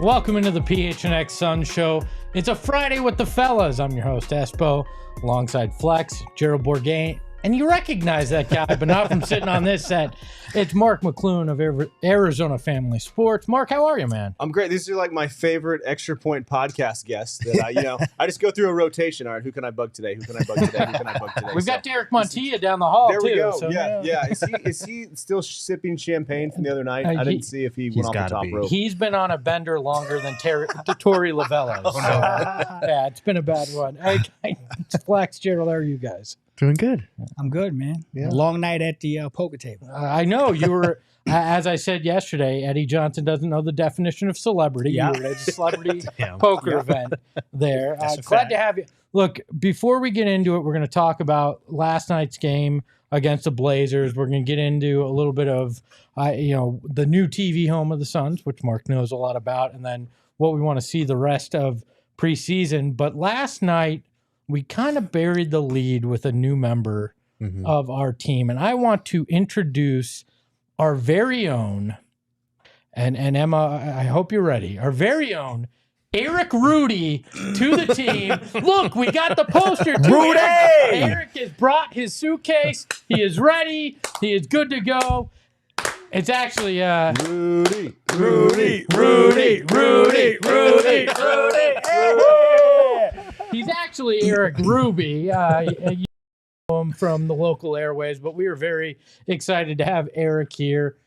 Welcome into the PHNX Sun Show. It's a Friday with the fellas. I'm your host, Espo, alongside Flex, Gerald Bourgain, and you recognize that guy, but not from sitting on this set. It's Mark McClune of Arizona Family Sports. Mark, how are you, man? I'm great. These are like my favorite Extra Point podcast guests. That I just go through a rotation. All right, who can I bug today? Who can I bug today? Who can I bug today? We've got Derek Montilla down the hall, there too. We go. So, yeah. Is he still sipping champagne from the other night? I didn't see if he went off the top rope. He's been on a bender longer than Tori Lavello. So, yeah, it's been a bad one. Flex, Gerald, how are you guys? Doing good. I'm good, man. Yeah. Long night at the poker table. I know you were, as I said yesterday, Eddie Johnson doesn't know the definition of celebrity. Yeah. You were at a celebrity poker event there. Glad to have you. Look, before we get into it, we're going to talk about last night's game against the Blazers. We're going to get into a little bit of, the new TV home of the Suns, which Mark knows a lot about, and then what we want to see the rest of preseason. But last night, we kind of buried the lead with a new member of our team. And I want to introduce our very own, and Emma, I hope you're ready, our very own Erik Rudy to the team. Look, we got the poster to Rudy! Erik has brought his suitcase. He is ready. He is good to go. It's actually Rudy. He's actually Erik Ruby. You know him from the local airways, but we are very excited to have Erik here.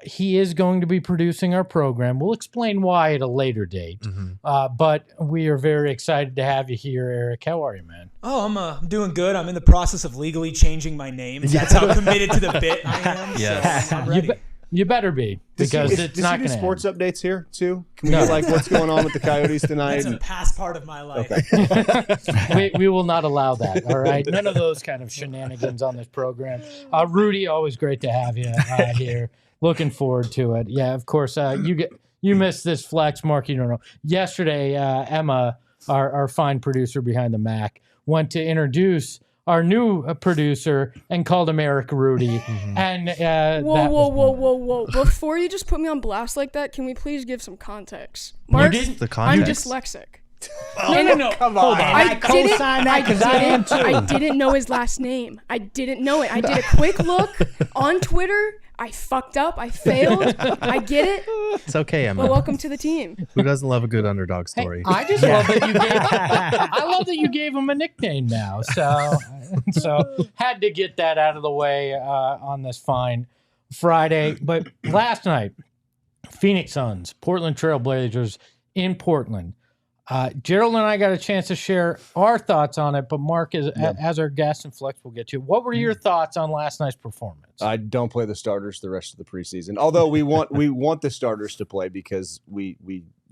He is going to be producing our program. We'll explain why at a later date. But we are very excited to have you here, Erik. How are you, man? Oh, I'm doing good. I'm in the process of legally changing my name. That's how committed to the bit I am. Yeah. So I'm ready. You better be, because it's not going to sports updates here too. Can we get like what's going on with the Coyotes tonight? That's a past part of my life. Okay. we will not allow that. All right, none of those kind of shenanigans on this program. Rudy, always great to have you here. Looking forward to it. Yeah, of course. You missed this, Flex, Mark. You don't know. Yesterday, Emma, our fine producer behind the Mac, went to introduce our new producer and called him Erik Rudy. And whoa. Before you just put me on blast like that, can we please give some context? Mark, The context. I'm dyslexic. No. Come Hold on. on. I co-sign that because I am too. I didn't know his last name. I didn't know it. I did a quick look on Twitter. I fucked up. I failed. I get it. It's okay, Emma. But welcome to the team. Who doesn't love a good underdog story? I just love that you gave. I love that you gave him a nickname now. So had to get that out of the way on this fine Friday. But last night, Phoenix Suns, Portland Trail Blazers in Portland. Gerald and I got a chance to share our thoughts on it, but Mark, as our guest and Flex, we'll get to. What were your thoughts on last night's performance? I don't play the starters the rest of the preseason. Although we want the starters to play because we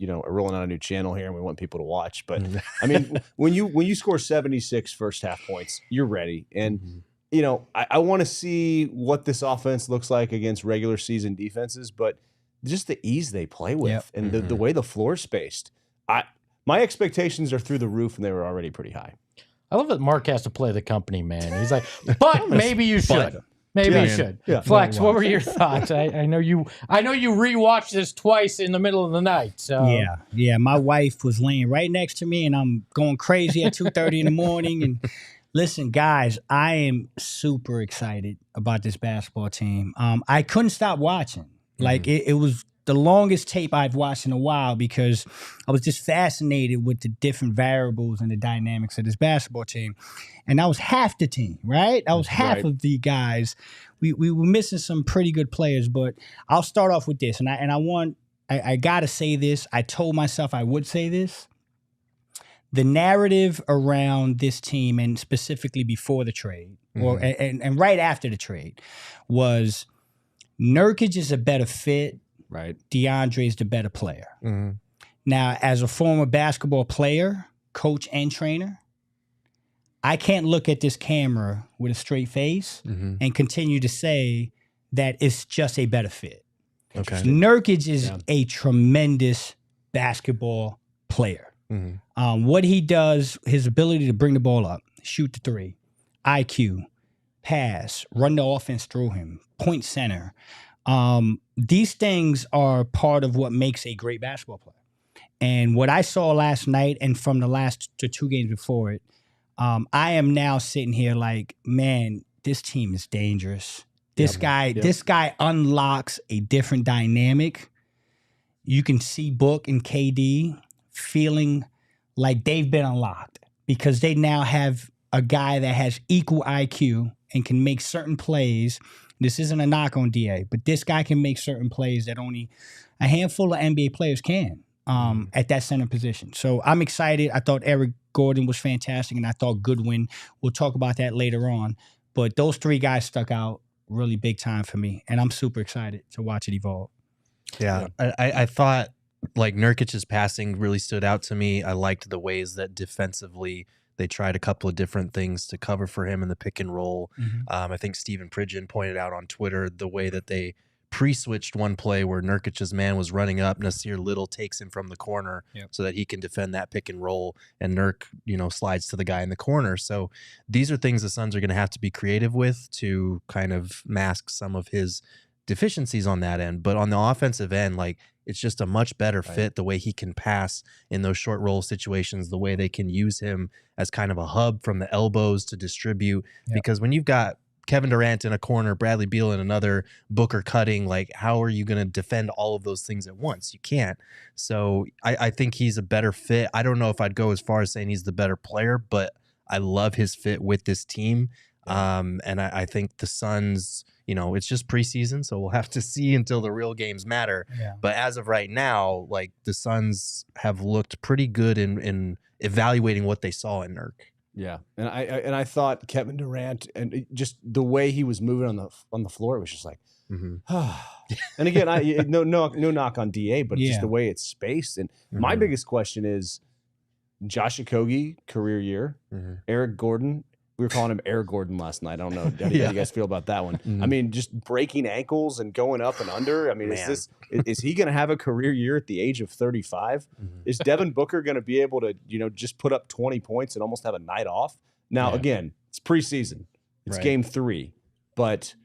are rolling out a new channel here and we want people to watch. But I mean, when you score 76 first half points, you're ready. And I want to see what this offense looks like against regular season defenses, but just the ease they play with and the way the floor is spaced. My expectations are through the roof, and they were already pretty high. I love that Mark has to play the company man. He's like, but maybe you should. Maybe you should. Yeah. Flex, what were your thoughts? I know you rewatched this twice in the middle of the night. So Yeah. My wife was laying right next to me, and I'm going crazy at 2:30 in the morning. And listen, guys, I am super excited about this basketball team. I couldn't stop watching. Like it was the longest tape I've watched in a while because I was just fascinated with the different variables and the dynamics of this basketball team. And that was half the team, right? That was half of the guys. We were missing some pretty good players, but I'll start off with this. And I got to say this. I told myself I would say this. the narrative around this team, and specifically before the trade, or and right after the trade, was Nurkic is a better fit. Right. DeAndre is the better player. Mm-hmm. Now, as a former basketball player, coach, and trainer, I can't look at this camera with a straight face and continue to say that it's just a better fit. Okay. Nurkic is a tremendous basketball player. What he does, his ability to bring the ball up, shoot the three, IQ, pass, run the offense through him, point center. These things are part of what makes a great basketball player. And what I saw last night and from the last two games before it, I am now sitting here like, man, this team is dangerous. This guy unlocks a different dynamic. You can see Book and KD feeling like they've been unlocked because they now have a guy that has equal IQ and can make certain plays. This isn't a knock on DA, but this guy can make certain plays that only a handful of NBA players can at that center position. So I'm excited. I thought Eric Gordon was fantastic, and I thought Goodwin. We'll talk about that later on. But those three guys stuck out really big time for me, and I'm super excited to watch it evolve. Yeah, I thought like Nurkic's passing really stood out to me. I liked the ways that defensively they tried a couple of different things to cover for him in the pick and roll. I think Stephen Pridgeon pointed out on Twitter the way that they pre-switched one play where Nurkic's man was running up. Nasir Little takes him from the corner so that he can defend that pick and roll, and Nurk, slides to the guy in the corner. So these are things the Suns are going to have to be creative with to kind of mask some of his deficiencies on that end. But on the offensive end, like, it's just a much better fit the way he can pass in those short roll situations, the way they can use him as kind of a hub from the elbows to distribute. Because when you've got Kevin Durant in a corner, Bradley Beal in another, Booker cutting, like, how are you going to defend all of those things at once? You can't. So I think he's a better fit. I don't know if I'd go as far as saying he's the better player, but I love his fit with this team. And I think the Suns, it's just preseason, so we'll have to see until the real games matter. But as of right now, like, the Suns have looked pretty good in evaluating what they saw in Nurk. Yeah, and I thought Kevin Durant and just the way he was moving on the floor, it was just like, and again, no knock on DA, but just the way it's spaced. And my biggest question is, Josh Okogie, career year, Eric Gordon. We were calling him Air Gordon last night. I don't know. How do you guys feel about that one? I mean, just breaking ankles and going up and under. I mean, is he going to have a career year at the age of 35? Is Devin Booker going to be able to, just put up 20 points and almost have a night off? Now, again, it's preseason. It's game 3. But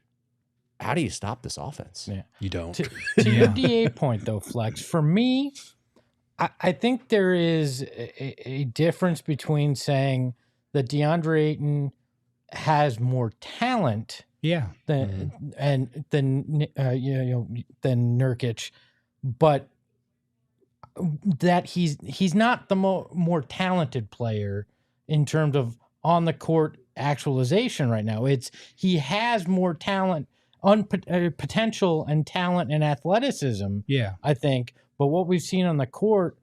how do you stop this offense? You don't. To your DA point, though, Flex, for me, I think there is a difference between saying that DeAndre Ayton has more talent than Nurkic, but that he's not the more talented player in terms of on the court actualization right now. He has more talent, potential and talent and athleticism. I think, but what we've seen on the court,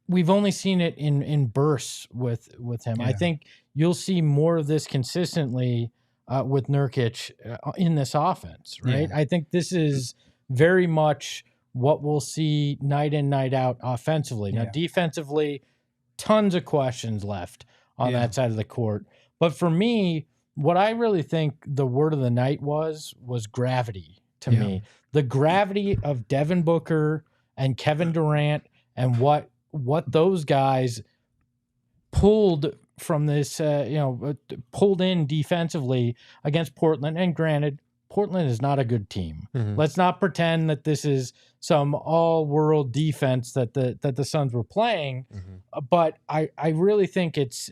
we've only seen it in bursts with him. I think you'll see more of this consistently with Nurkic in this offense, right? I think this is very much what we'll see night in, night out offensively. Now, defensively, tons of questions left on that side of the court. But for me, what I really think the word of the night was gravity to me. The gravity of Devin Booker and Kevin Durant and what those guys pulled from this, pulled in defensively against Portland. And granted, Portland is not a good team. Let's not pretend that this is some all-world defense that the Suns were playing. But I really think it's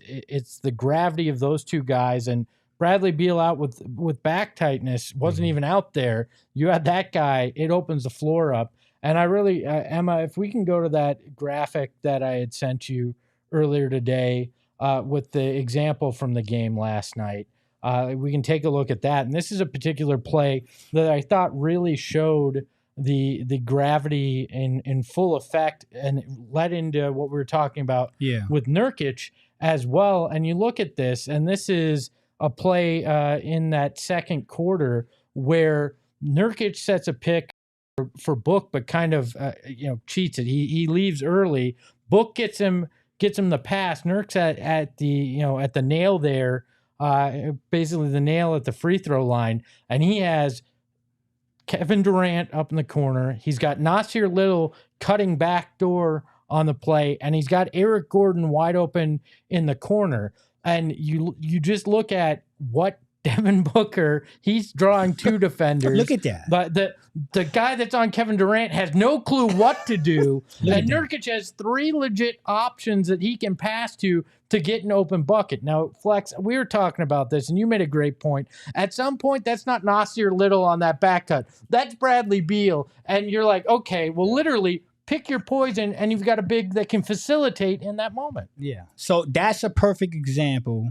the gravity of those two guys. And Bradley Beal out with back tightness wasn't even out there. You had that guy. It opens the floor up. And I really, Emma, if we can go to that graphic that I had sent you earlier today with the example from the game last night, we can take a look at that. And this is a particular play that I thought really showed the gravity in full effect, and it led into what we were talking about with Nurkic as well. And you look at this, and this is a play in that second quarter where Nurkic sets a pick for Book, but kind of cheats it. He leaves early. Book gets him the pass. Nurk's at the nail there, basically the nail at the free throw line, and he has Kevin Durant up in the corner. He's got Nasir Little cutting back door on the play, and he's got Eric Gordon wide open in the corner. And you just look at what Devin Booker, he's drawing two defenders. Look at that. But the guy that's on Kevin Durant has no clue what to do. And Nurkic has three legit options that he can pass to get an open bucket. Now, Flex, we were talking about this, and you made a great point. At some point, that's not Nasir Little on that back cut. That's Bradley Beal. And you're like, okay, well, literally, pick your poison, and you've got a big that can facilitate in that moment. Yeah. So that's a perfect example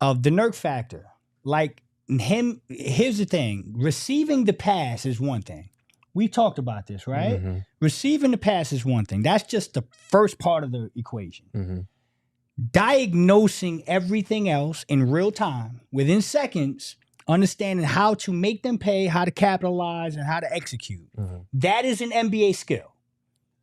of the Nurk factor. Like him, here's the thing. Receiving the pass is one thing. We talked about this, right? Mm-hmm. Receiving the pass is one thing. That's just the first part of the equation. Mm-hmm. Diagnosing everything else in real time, within seconds, understanding how to make them pay, how to capitalize, and how to execute. Mm-hmm. That is an NBA skill,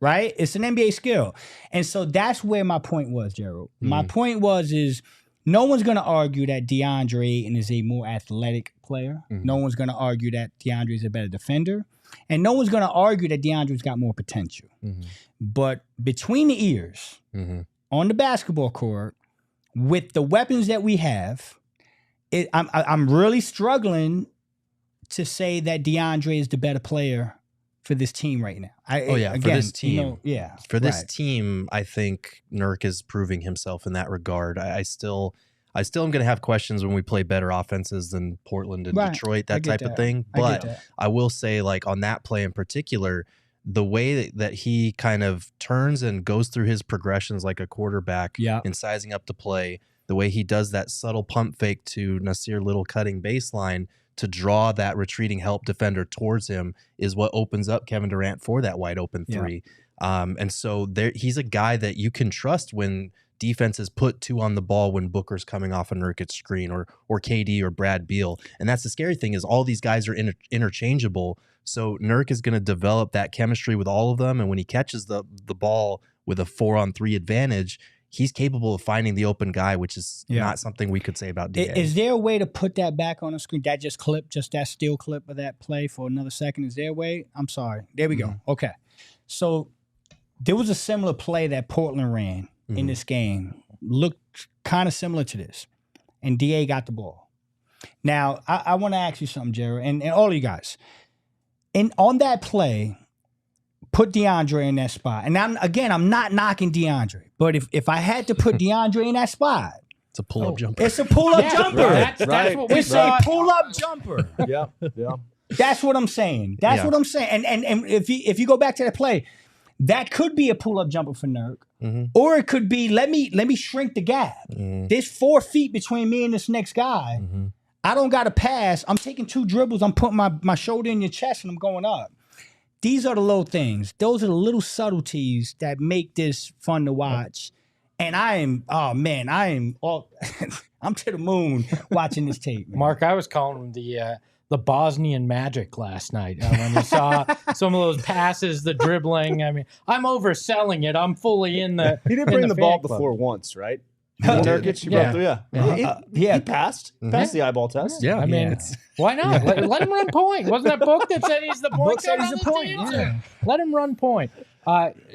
right? It's an NBA skill. And so that's where my point was, Gerald. Mm-hmm. My point is no one's going to argue that DeAndre Ayton is a more athletic player. Mm-hmm. No one's going to argue that DeAndre is a better defender. And no one's going to argue that DeAndre's got more potential. Mm-hmm. But between the ears, on the basketball court, with the weapons that we have, I'm really struggling to say that DeAndre is the better player for this team right now. For this team. For this team, I think Nurk is proving himself in that regard. I still am going to have questions when we play better offenses than Portland and Detroit, that type of thing. But I will say, like, on that play in particular, the way that he kind of turns and goes through his progressions like a quarterback and sizing up the play, the way he does that subtle pump fake to Nasir Little cutting baseline to draw that retreating help defender towards him is what opens up Kevin Durant for that wide open three. And so he's a guy that you can trust when defenses put two on the ball when Booker's coming off a Nurkic screen or KD or Brad Beal. And that's the scary thing is all these guys are interchangeable. So Nurk is going to develop that chemistry with all of them. And when he catches the ball with a 4-on-3 advantage, he's capable of finding the open guy, which is not something we could say about DA. Is there a way to put that back on the screen? That still clip of that play for another second? Is there a way? I'm sorry. There we go. Okay. So there was a similar play that Portland ran in this game. Looked kind of similar to this. And DA got the ball. Now, I want to ask you something, Jared, and all of you guys. And on that play, put DeAndre in that spot. And I'm not knocking DeAndre. But if I had to put DeAndre in that spot, it's a pull-up jumper. It's a pull-up jumper. That's what we saw. It's a pull-up jumper. Yeah. That's what I'm saying. What I'm saying. And if you go back to that play, that could be a pull-up jumper for Nurk. Mm-hmm. Or it could be, let me shrink the gap. Mm-hmm. There's 4 feet between me and this next guy. Mm-hmm. I don't got to pass. I'm taking 2 dribbles. I'm putting my shoulder in your chest and I'm going up. These are the little things. Those are the little subtleties that make this fun to watch. And I'm to the moon watching this tape, man. Mark, I was calling him the Bosnian Magic last night when you saw some of those passes, the dribbling. I mean, I'm overselling it. I'm fully in the. He did bring the ball before once, right? Nurkic, he passed the eyeball test. Yeah, I mean, why not? Let him run point. Wasn't that Book that said he's the point? Let him run point.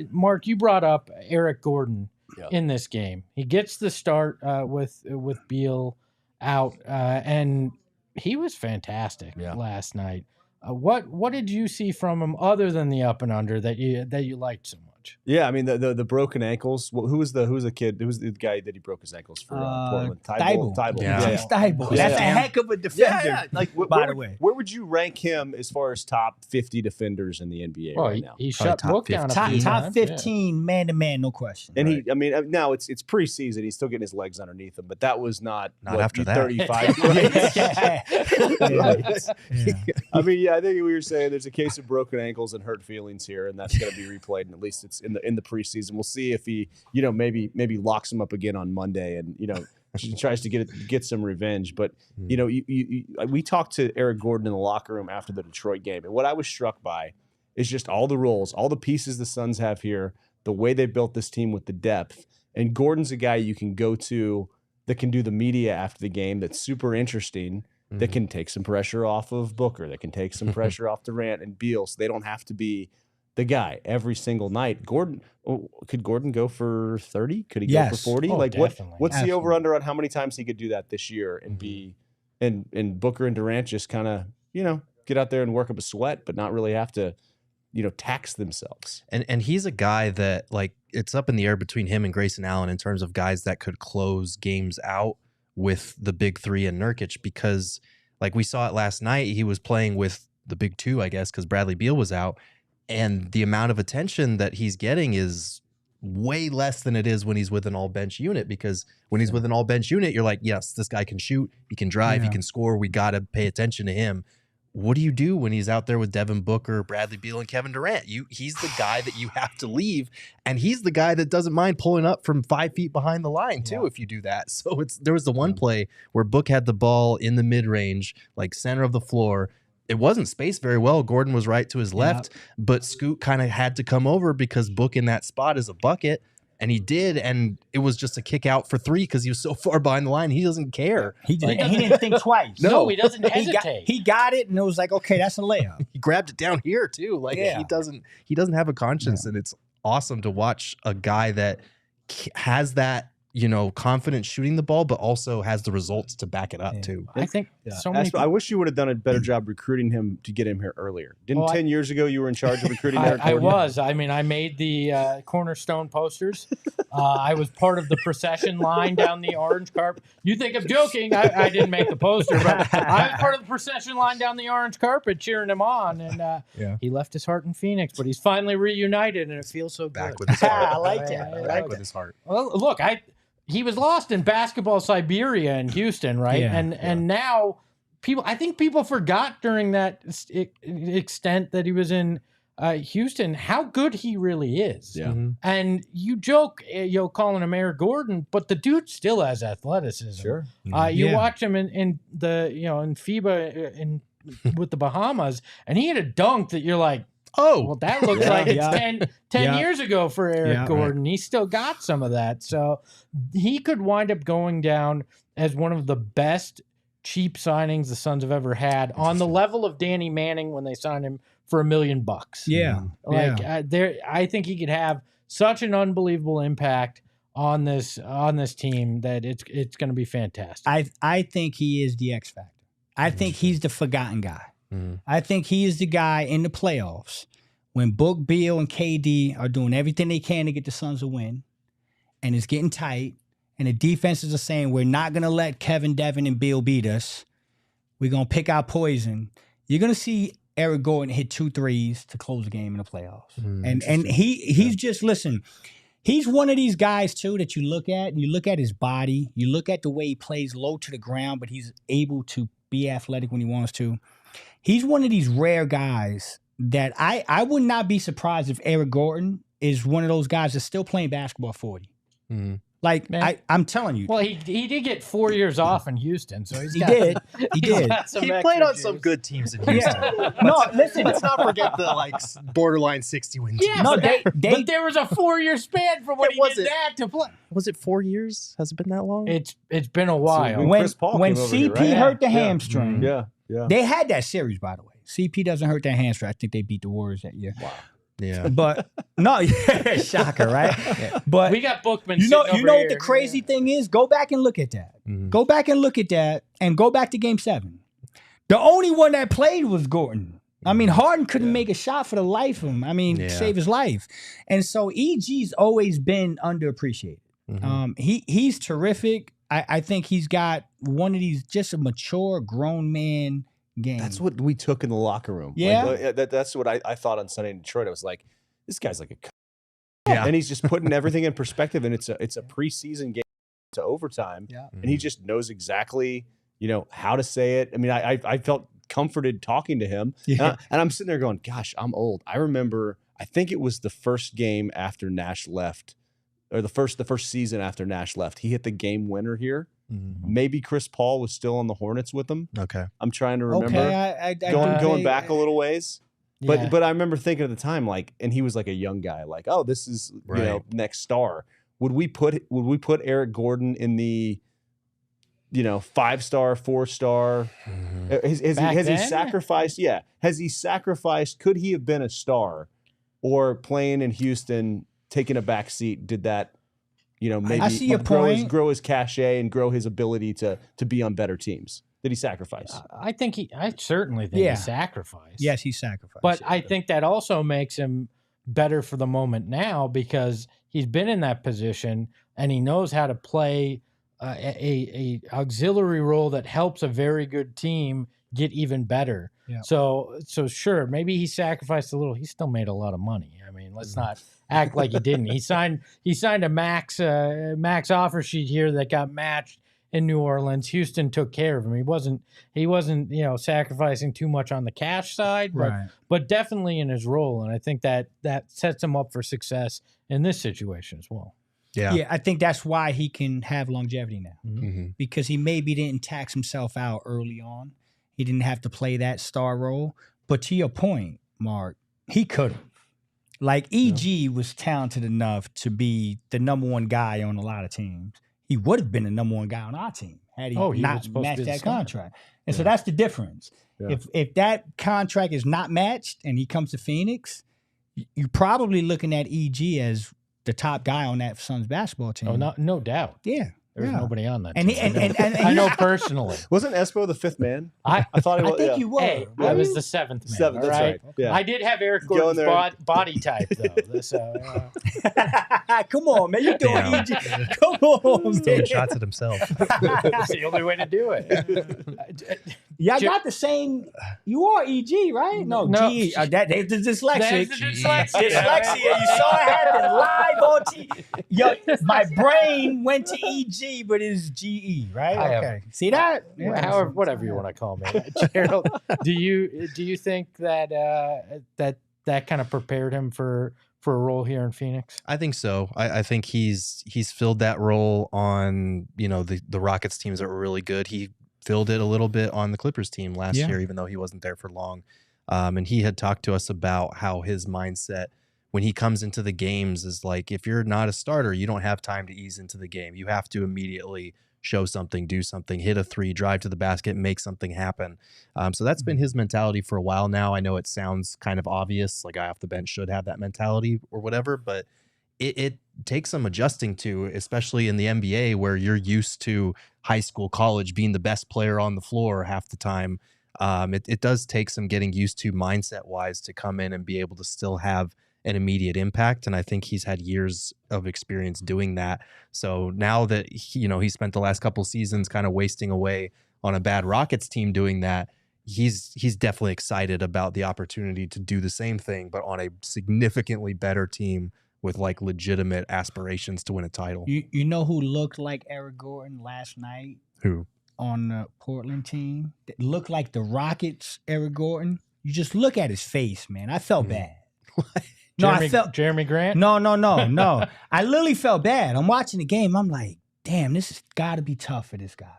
Mark, you brought up Eric Gordon in this game. He gets the start with Beal out, and he was fantastic last night. What did you see from him other than the up and under that you liked so much? coach. Yeah, I mean the broken ankles. Who was the kid? Who was the guy that he broke his ankles for Portland? Thibault. Yeah. Thibault. Yeah. That's a heck of a defender. Like by the way, where would you rank him as far as top 50 defenders in the NBA right now? He shut top Book down. top 15 man to man, no question. And I mean, now it's preseason. He's still getting his legs underneath him, but that was not after that. 35. I mean, I think we were saying there's a case of broken ankles and hurt feelings here, and that's going to be replayed. And at least it's in the preseason. We'll see if he, maybe locks him up again on Monday, and tries to get some revenge. But we talked to Eric Gordon in the locker room after the Detroit game, and what I was struck by is just all the roles, all the pieces the Suns have here, the way they built this team with the depth. And Gordon's a guy you can go to that can do the media after the game. That's super interesting. That can take some pressure off of Booker, that can take some pressure off Durant and Beal, so they don't have to be the guy every single night. Could Gordon go for 30? Could he go for 40? What's the over under on how many times he could do that this year and be and Booker and Durant just kind of, get out there and work up a sweat, but not really have to, tax themselves. And he's a guy that, like, it's up in the air between him and Grayson Allen in terms of guys that could close games out with the big three and Nurkic, because like we saw it last night, he was playing with the big two, I guess, because Bradley Beal was out. And the amount of attention that he's getting is way less than it is when he's with an all-bench unit, because when he's with an all-bench unit, you're like, yes, this guy can shoot, he can drive, he can score, we got to pay attention to him. What do you do when he's out there with Devin Booker, Bradley Beal, and Kevin Durant? He's the guy that you have to leave, and he's the guy that doesn't mind pulling up from 5 feet behind the line too if you do that. So there was the one play where Book had the ball in the mid-range, like center of the floor. It wasn't spaced very well. Gordon was right to his left, but Scoot kind of had to come over because Book in that spot is a bucket. And he did, and it was just a kick out for 3 because he was so far behind the line. He doesn't care. He didn't think twice. No, he doesn't hesitate. He got it, and it was like, okay, that's a layup. He grabbed it down here too. Like he doesn't have a conscience, and it's awesome to watch a guy that has that, confident shooting the ball, but also has the results to back it up too. I think so many I wish you would have done a better job recruiting him to get him here earlier. 10 years ago you were in charge of recruiting Eric Gordon? I was. I mean, I made the cornerstone posters. I was part of the procession line down the orange carpet. You think I'm joking. I didn't make the poster, but I was part of the procession line down the orange carpet cheering him on. And he left his heart in Phoenix, but he's finally reunited, and it feels so good. Back with his heart. I like that. Back with his heart. Well, look, he was lost in basketball Siberia in Houston, right? And now I think people forgot during that extent that he was in Houston how good he really is. Yeah. And you joke, calling him Eric Gordon, but the dude still has athleticism. Sure. You watch him in the in FIBA with the Bahamas, and he had a dunk that you're like, oh, well, that looks like it's 10 years ago for Eric Gordon. Right. He still got some of that. So he could wind up going down as one of the best cheap signings the Suns have ever had, on the level of Danny Manning when they signed him for $1 million. Yeah. I think he could have such an unbelievable impact on this team that it's going to be fantastic. I think he is the X factor. I think he's the forgotten guy. I think he is the guy in the playoffs when Book, Beal, and KD are doing everything they can to get the Suns a win, and it's getting tight, and the defenses are saying, we're not going to let Kevin, Devin, and Beal beat us. We're going to pick our poison. You're going to see Eric Gordon hit 2 threes to close the game in the playoffs. And he's just, listen, he's one of these guys, too, that you look at, and you look at his body, you look at the way he plays low to the ground, but he's able to be athletic when he wants to. He's one of these rare guys that I would not be surprised if Eric Gordon is one of those guys that's still playing basketball at 40. Like, I'm telling you. Well, he did get 4 years off in Houston, so he did. He did. He played on some good teams in Houston. No, listen. Let's not forget the borderline 60-win team. Yeah, no, but there was a 4-year span from when he did that to play. Was it 4 years? Has it been that long? It's been a while. So when CP hurt the hamstring, Yeah. They had that series, by the way. CP doesn't hurt that hamstring. I think they beat the Warriors that year. Wow. Yeah. But no, shocker, right? Yeah. But we got Bookman. You know what the crazy thing is? Go back and look at that. Go back and look at that, and go back to Game 7. The only one that played was Gordon. I mean, Harden couldn't make a shot for the life of him. I mean, save his life. And so EG's always been underappreciated. He's terrific. I think he's got one of these just a mature grown man game. That's what we took in the locker room. Yeah. Like, that's what I thought on Sunday in Detroit. I was like, this guy's like and he's just putting everything in perspective. And it's a preseason game to overtime. Yeah. And he just knows exactly, how to say it. I mean, I felt comforted talking to him. Yeah. And I'm sitting there going, gosh, I'm old. I remember, I think it was the first game after Nash left, or the first season after Nash left. He hit the game winner here. Maybe Chris Paul was still on the Hornets with him. Okay. I'm trying to remember. Okay, going back a little ways. But I remember thinking at the time, like, and he was like a young guy, like, oh, this is next star. Would we put Eric Gordon in the 5-star, 4-star? Has he sacrificed? Yeah. Has he sacrificed? Could he have been a star, or playing in Houston, taking a back seat? Did that, maybe I see your point. Grow his cachet and grow his ability to be on better teams? Did he sacrifice? I certainly think he sacrificed. Yes, he sacrificed. But I think that also makes him better for the moment now, because he's been in that position and he knows how to play a auxiliary role that helps a very good team get even better. Yeah. So sure, maybe he sacrificed a little. He still made a lot of money. I mean, let's not act like he didn't. He signed a max offer sheet here that got matched in New Orleans. Houston took care of him. He wasn't sacrificing too much on the cash side, but definitely in his role. And I think that sets him up for success in this situation as well. Yeah, I think that's why he can have longevity now, because he maybe didn't tax himself out early on. He didn't have to play that star role. But to your point, Mark, he could have. Like, EG was talented enough to be the number one guy on a lot of teams. He would have been the number one guy on our team had he not matched that contract. And so that's the difference. Yeah. If that contract is not matched and he comes to Phoenix, you're probably looking at EG as the top guy on that Suns basketball team. Oh, no doubt. Yeah. There's nobody on that and team. And I know personally. Wasn't Espo the fifth man? I thought he was. I think you were. Hey, I was the seventh man. Seventh, that's right. Yeah. I did have Eric Gordon's body type, though. Come on, man. You're doing EG. Come on, man. Taking shots at himself. It's the only way to do it. Y'all got the same. You are EG, right? No. GE. There's the dyslexic. Dyslexia. You saw it happen live on TV. My brain went to EG, but it's GE, right? Okay. See that? Yeah, however, whatever you want to call me, Gerald. Do you think that that kind of prepared him for a role here in Phoenix? I think so. I think he's filled that role on the Rockets teams that were really good. He filled it a little bit on the Clippers team last year, even though he wasn't there for long. And he had talked to us about how his mindset when he comes into the games is like, if you're not a starter, you don't have time to ease into the game. You have to immediately show something, do something, hit a three, drive to the basket, make something happen. So that's been his mentality for a while now. I know it sounds kind of obvious, like a guy off the bench should have that mentality or whatever, but it takes some adjusting to, especially in the NBA where you're used to high school, college being the best player on the floor half the time. It does take some getting used to mindset wise to come in and be able to still have an immediate impact. And I think he's had years of experience doing that. So now that he spent the last couple seasons kind of wasting away on a bad Rockets team doing that, he's definitely excited about the opportunity to do the same thing, but on a significantly better team with like legitimate aspirations to win a title. You know who looked like Eric Gordon last night? Who? On the Portland team. That looked like the Rockets, Eric Gordon. You just look at his face, man. I felt bad. No, I felt Jeremy Grant. No. I literally felt bad. I'm watching the game. I'm like, damn, this has got to be tough for this guy,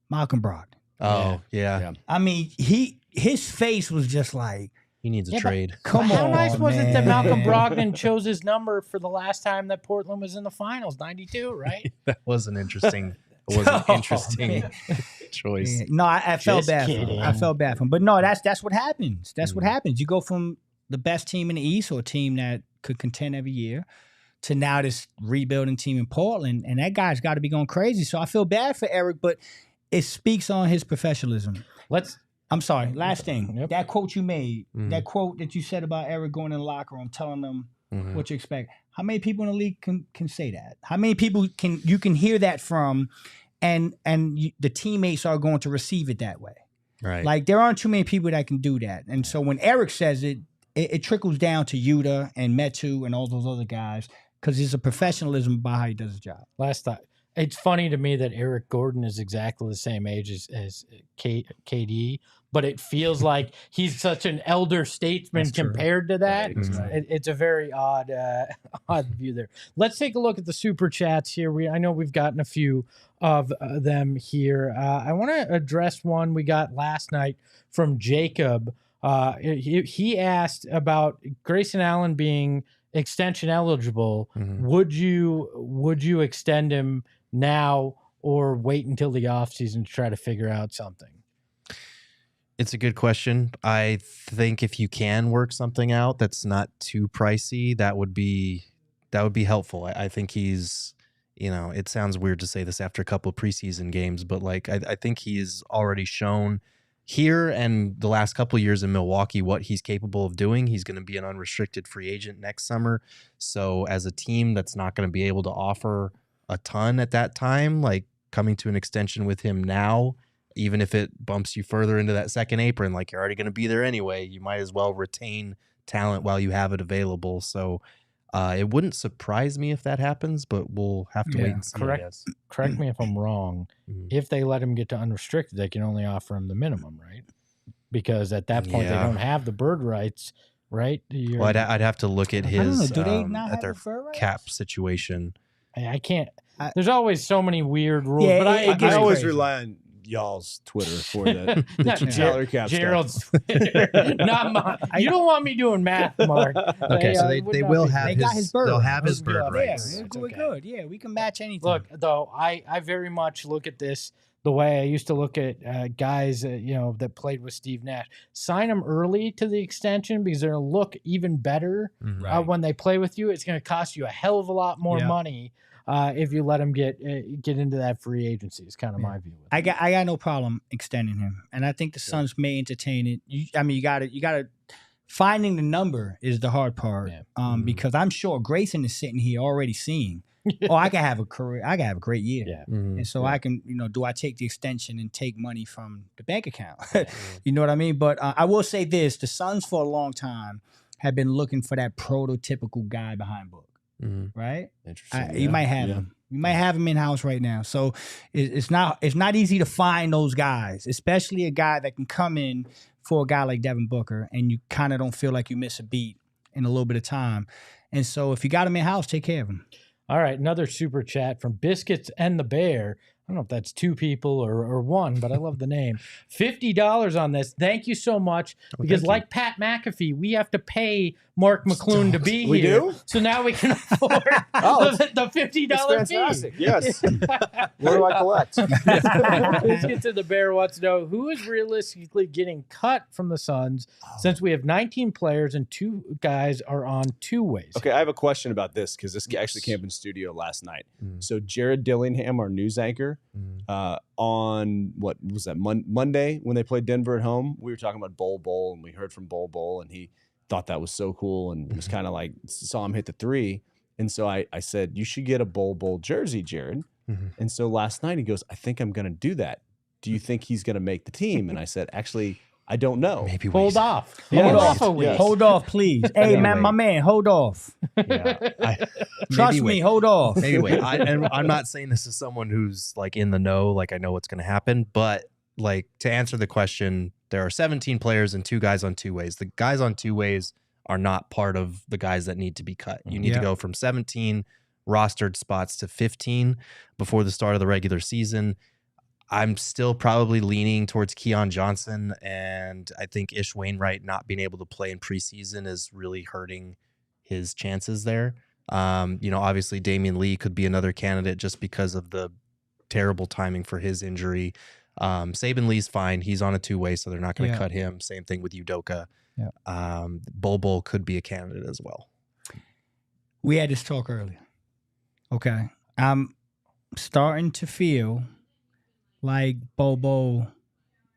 Malcolm Brogdon. Oh yeah. I mean, his face was just like, he needs a trade. Come on, how nice was man. it that Malcolm Brogdon chose his number for the last time that Portland was in the finals, 92, right? That was an interesting. Choice. No, I felt bad for him. I felt bad for him. But no, that's what happens. That's what happens. You go from the best team in the East, or a team that could contend every year, to now this rebuilding team in Portland, and that guy's got to be going crazy. So I feel bad for Eric, but it speaks on his professionalism. Let's I'm sorry. Last thing. Yep. That quote you made, that quote that you said about Erik going in the locker room, telling them what you expect. How many people in the league can say that? How many people you can hear that from, and the teammates are going to receive it that way? Right. Like there aren't too many people that can do that. And so when Erik says it trickles down to Yuta and Metu and all those other guys because there's a professionalism about how he does his job. Last thought. It's funny to me that Eric Gordon is exactly the same age as KD, but it feels like he's such an elder statesman compared to that. Right. It's a very odd view there. Let's take a look at the super chats here. I know we've gotten a few of them here. I want to address one we got last night from Jacob. He asked about Grayson Allen being extension eligible. Would you extend him now or wait until the offseason to try to figure out something? It's a good question. I think if you can work something out that's not too pricey, that would be helpful. I think he's, it sounds weird to say this after a couple of preseason games, but like I think he's already shown here and the last couple of years in Milwaukee what he's capable of doing. He's going to be an unrestricted free agent next summer. So as a team that's not going to be able to offer a ton at that time, like coming to an extension with him now, even if it bumps you further into that second apron, like you're already going to be there anyway, you might as well retain talent while you have it available. So it wouldn't surprise me if that happens, but we'll have to wait and see. Correct me if I'm wrong. If they let him get to unrestricted, they can only offer him the minimum, right? Because at that point, they don't have the bird rights, right? Well, I'd have to look at his do they not at have their the bird rights? cap situation. I can't. There's always so many weird rules, Yeah, but it I always crazy. rely on y'all's Twitter for the salary cap Gerald's stuff. Twitter, not mine. You don't want me doing math, Mark. Okay, so they will have They got his bird. they'll have his bird rights. Yeah, we're good. Yeah, we can match anything. Look, though, I very much look at this the way I used to look at guys, that played with Steve Nash. Sign them early to the extension because they're going to look even better when they play with you. It's going to cost you a hell of a lot more money if you let them get into that free agency. Is kind of my view. I got no problem extending him, and I think the Suns may entertain it. You got to. Finding the number is the hard part, because I'm sure Grayson is sitting here already seeing. I can have a career. I can have a great year. Yeah. And so I can, do I take the extension and take money from the bank account? You know what I mean? But I will say this: the Suns for a long time have been looking for that prototypical guy behind Book, right? Interesting. You might have him. You might have him in house right now. So it's not easy to find those guys, especially a guy that can come in for a guy like Devin Booker, and you kind of don't feel like you miss a beat in a little bit of time. And so if you got him in house, take care of him. All right, another super chat from Biscuits and the Bear. I don't know if that's two people or one, but I love the name. $50 on this. Thank you so much. Because like Pat McAfee, we have to pay Mark McClune to be we here. Do? So now we can afford the $50 fantastic. fee. Yes. Where do I collect? Biscuits and the Bear wants to know who is realistically getting cut from the Suns since we have 19 players and 2 guys are on 2 ways. Okay, I have a question about this because this actually came in studio last night. So Jared Dillingham, our news anchor, on what was that Monday when they played Denver at home, we were talking about Bol and we heard from Bol and he thought that was so cool and was kind of like saw him hit the 3, and so I said you should get a Bol jersey, Jared. And so last night he goes, I think I'm gonna do that. Do you think he's gonna make the team? And I said, actually, I don't know. Maybe Hold off. Yeah. Hold off a week. Yes. Hold off, please. Hey, man, my man, hold off. Trust me, hold off. Maybe wait. And I'm not saying this as someone who's like in the know, like I know what's going to happen, but like to answer the question, there are 17 players and 2 guys on 2 ways. The guys on 2 ways are not part of the guys that need to be cut. You need to go from 17 rostered spots to 15 before the start of the regular season. I'm still probably leaning towards Keon Johnson, and I think Ish Wainwright not being able to play in preseason is really hurting his chances there. Obviously Damian Lee could be another candidate just because of the terrible timing for his injury. Saban Lee's fine. He's on a 2-way, so they're not going to cut him. Same thing with Udoka. Bol could be a candidate as well. We had this talk earlier. Okay. I'm starting to feel like Bobo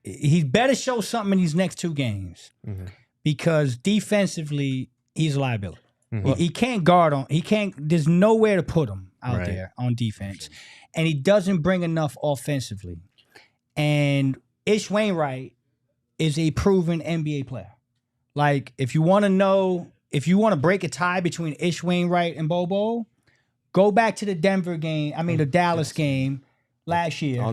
he better show something in these next 2 games because defensively he's a liability. He can't guard on. He can't. There's nowhere to put him out there on defense, and he doesn't bring enough offensively. And Ish Wainwright is a proven NBA player. Like, if you want to break a tie between Ish Wainwright and Bobo, go back to the the Dallas game last year,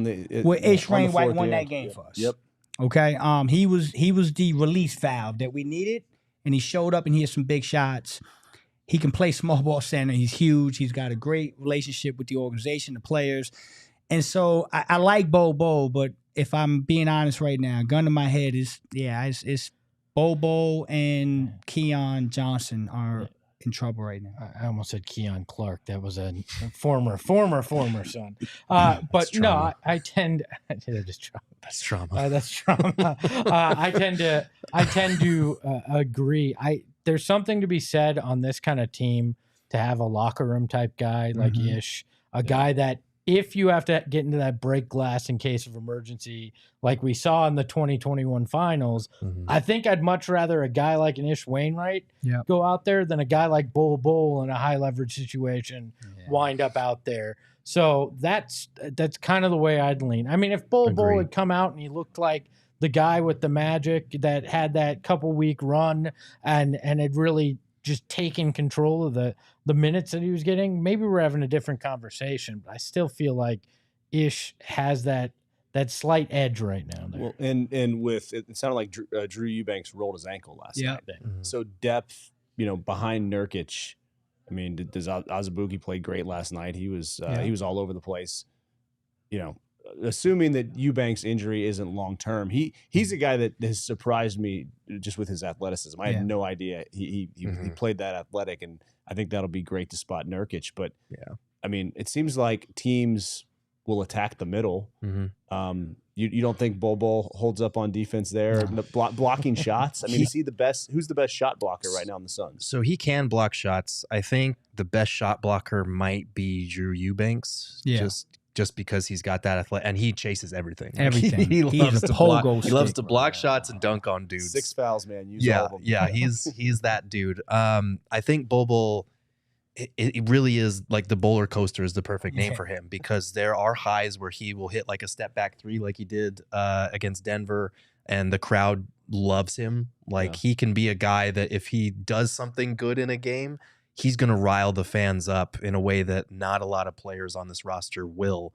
where Ish Wainwright won that game for us. Yep. Okay. He was the release valve that we needed, and he showed up and he had some big shots. He can play small ball center. He's huge. He's got a great relationship with the organization, the players. And so I like Bobo, but if I'm being honest right now, gun to my head is, it's Bobo and Keon Johnson are in trouble right now. I almost said Keon Clark. That was a former son. But no, I tend. That's trauma. That's trauma. I tend to agree. There's something to be said on this kind of team to have a locker room type guy like Ish, a guy that if you have to get into that break glass in case of emergency, like we saw in the 2021 finals, I think I'd much rather a guy like an Ish Wainwright go out there than a guy like Bull in a high leverage situation wind up out there. So that's kind of the way I'd lean. I mean, if Bull had come out and he looked like the guy with the magic that had that couple week run and had really just taken control of the minutes that he was getting, maybe we're having a different conversation. But I still feel like Ish has that slight edge right now. There. Well, and with it sounded like Drew Eubanks rolled his ankle last night. So depth, behind Nurkic. I mean, Azubuike played great last night. He was all over the place. Assuming that Eubanks' injury isn't long term, he's a guy that has surprised me just with his athleticism. I had no idea he played that athletic, and I think that'll be great to spot Nurkic. But I mean, it seems like teams will attack the middle. You don't think Bobo holds up on defense there, blocking shots? I mean, is he the best? Who's the best shot blocker right now in the Suns? So he can block shots. I think the best shot blocker might be Drew Eubanks. Just because he's got that athletic, and he chases everything. He loves to block. He loves to block shots and dunk on dudes. 6 fouls, man. Use all of them. Yeah, he's that dude. I think Bobo, it really is like the bowler coaster is the perfect name for him, because there are highs where he will hit like a step back 3 like he did against Denver, and the crowd loves him. Like he can be a guy that if he does something good in a game, he's going to rile the fans up in a way that not a lot of players on this roster will.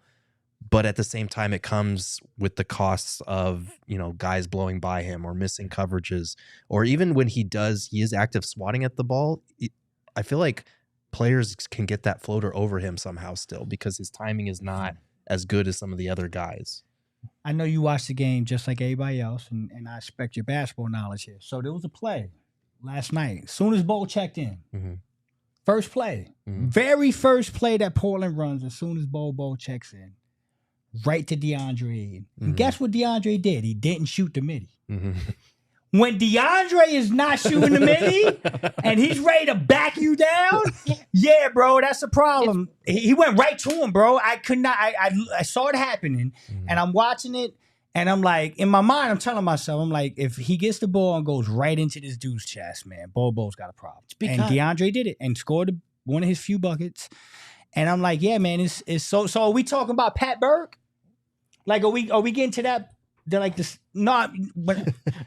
But at the same time, it comes with the costs of, guys blowing by him or missing coverages, or even when he is active swatting at the ball. I feel like players can get that floater over him somehow still, because his timing is not as good as some of the other guys. I know you watched the game just like everybody else, and I expect your basketball knowledge here. So there was a play last night. As soon as Bo checked in, first play, very first play that Portland runs, as soon as Bobo checks in, right to DeAndre. And guess what DeAndre did? He didn't shoot the midi. When DeAndre is not shooting the midi and he's ready to back you down, yeah, bro, that's a problem. He went right to him, bro. I could not. I saw it happening, and I'm watching it, and I'm like, in my mind, I'm telling myself, I'm like, if he gets the ball and goes right into this dude's chest, man, Bobo's got a problem. And DeAndre did it and scored one of his few buckets. And I'm like, yeah, man, it's so. So are we talking about Pat Burke? Like, are we getting to that? They're like this, not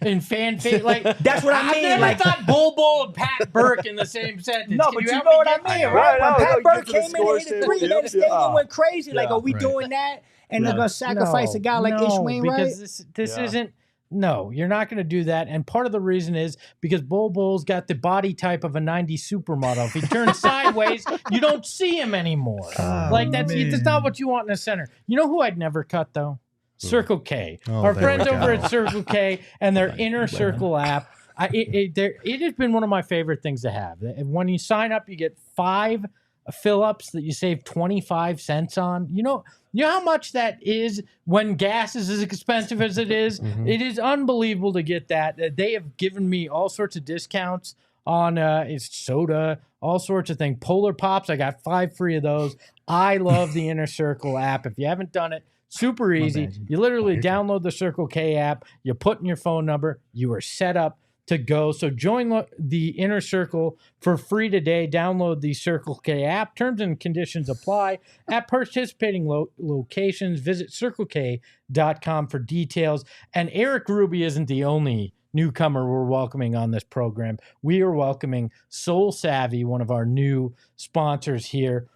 in fan like that's what I mean. I never like thought Bobo and Pat Burke in the same sentence. No, but you know what I mean, right? When Pat Burke came in and hit a 3, the stadium went crazy. Like, are we doing that? And they're gonna sacrifice a guy like Ish Wainwright? Because this isn't. No, you're not going to do that. And part of the reason is because Bobo's got the body type of a 90s supermodel. If he turns sideways, you don't see him anymore. That's not what you want in a center. You know who I'd never cut, though? Circle K. Our friends over at Circle K and their Inner Circle app. It has been one of my favorite things to have. When you sign up, you get 5 fill-ups that you save 25 cents on. You know how much that is when gas is as expensive as it is? It is unbelievable to get that. They have given me all sorts of discounts on soda, all sorts of things. Polar Pops, I got 5 free of those. I love the Inner Circle app. If you haven't done it, Super easy. You literally download the Circle K app. You put in your phone number. You are set up to go. So join the Inner Circle for free today. Download the Circle K app. Terms and conditions apply at participating locations. Visit CircleK.com for details. And Erik Ruby isn't the only newcomer we're welcoming on this program. We are welcoming Soul Savvy, one of our new sponsors here.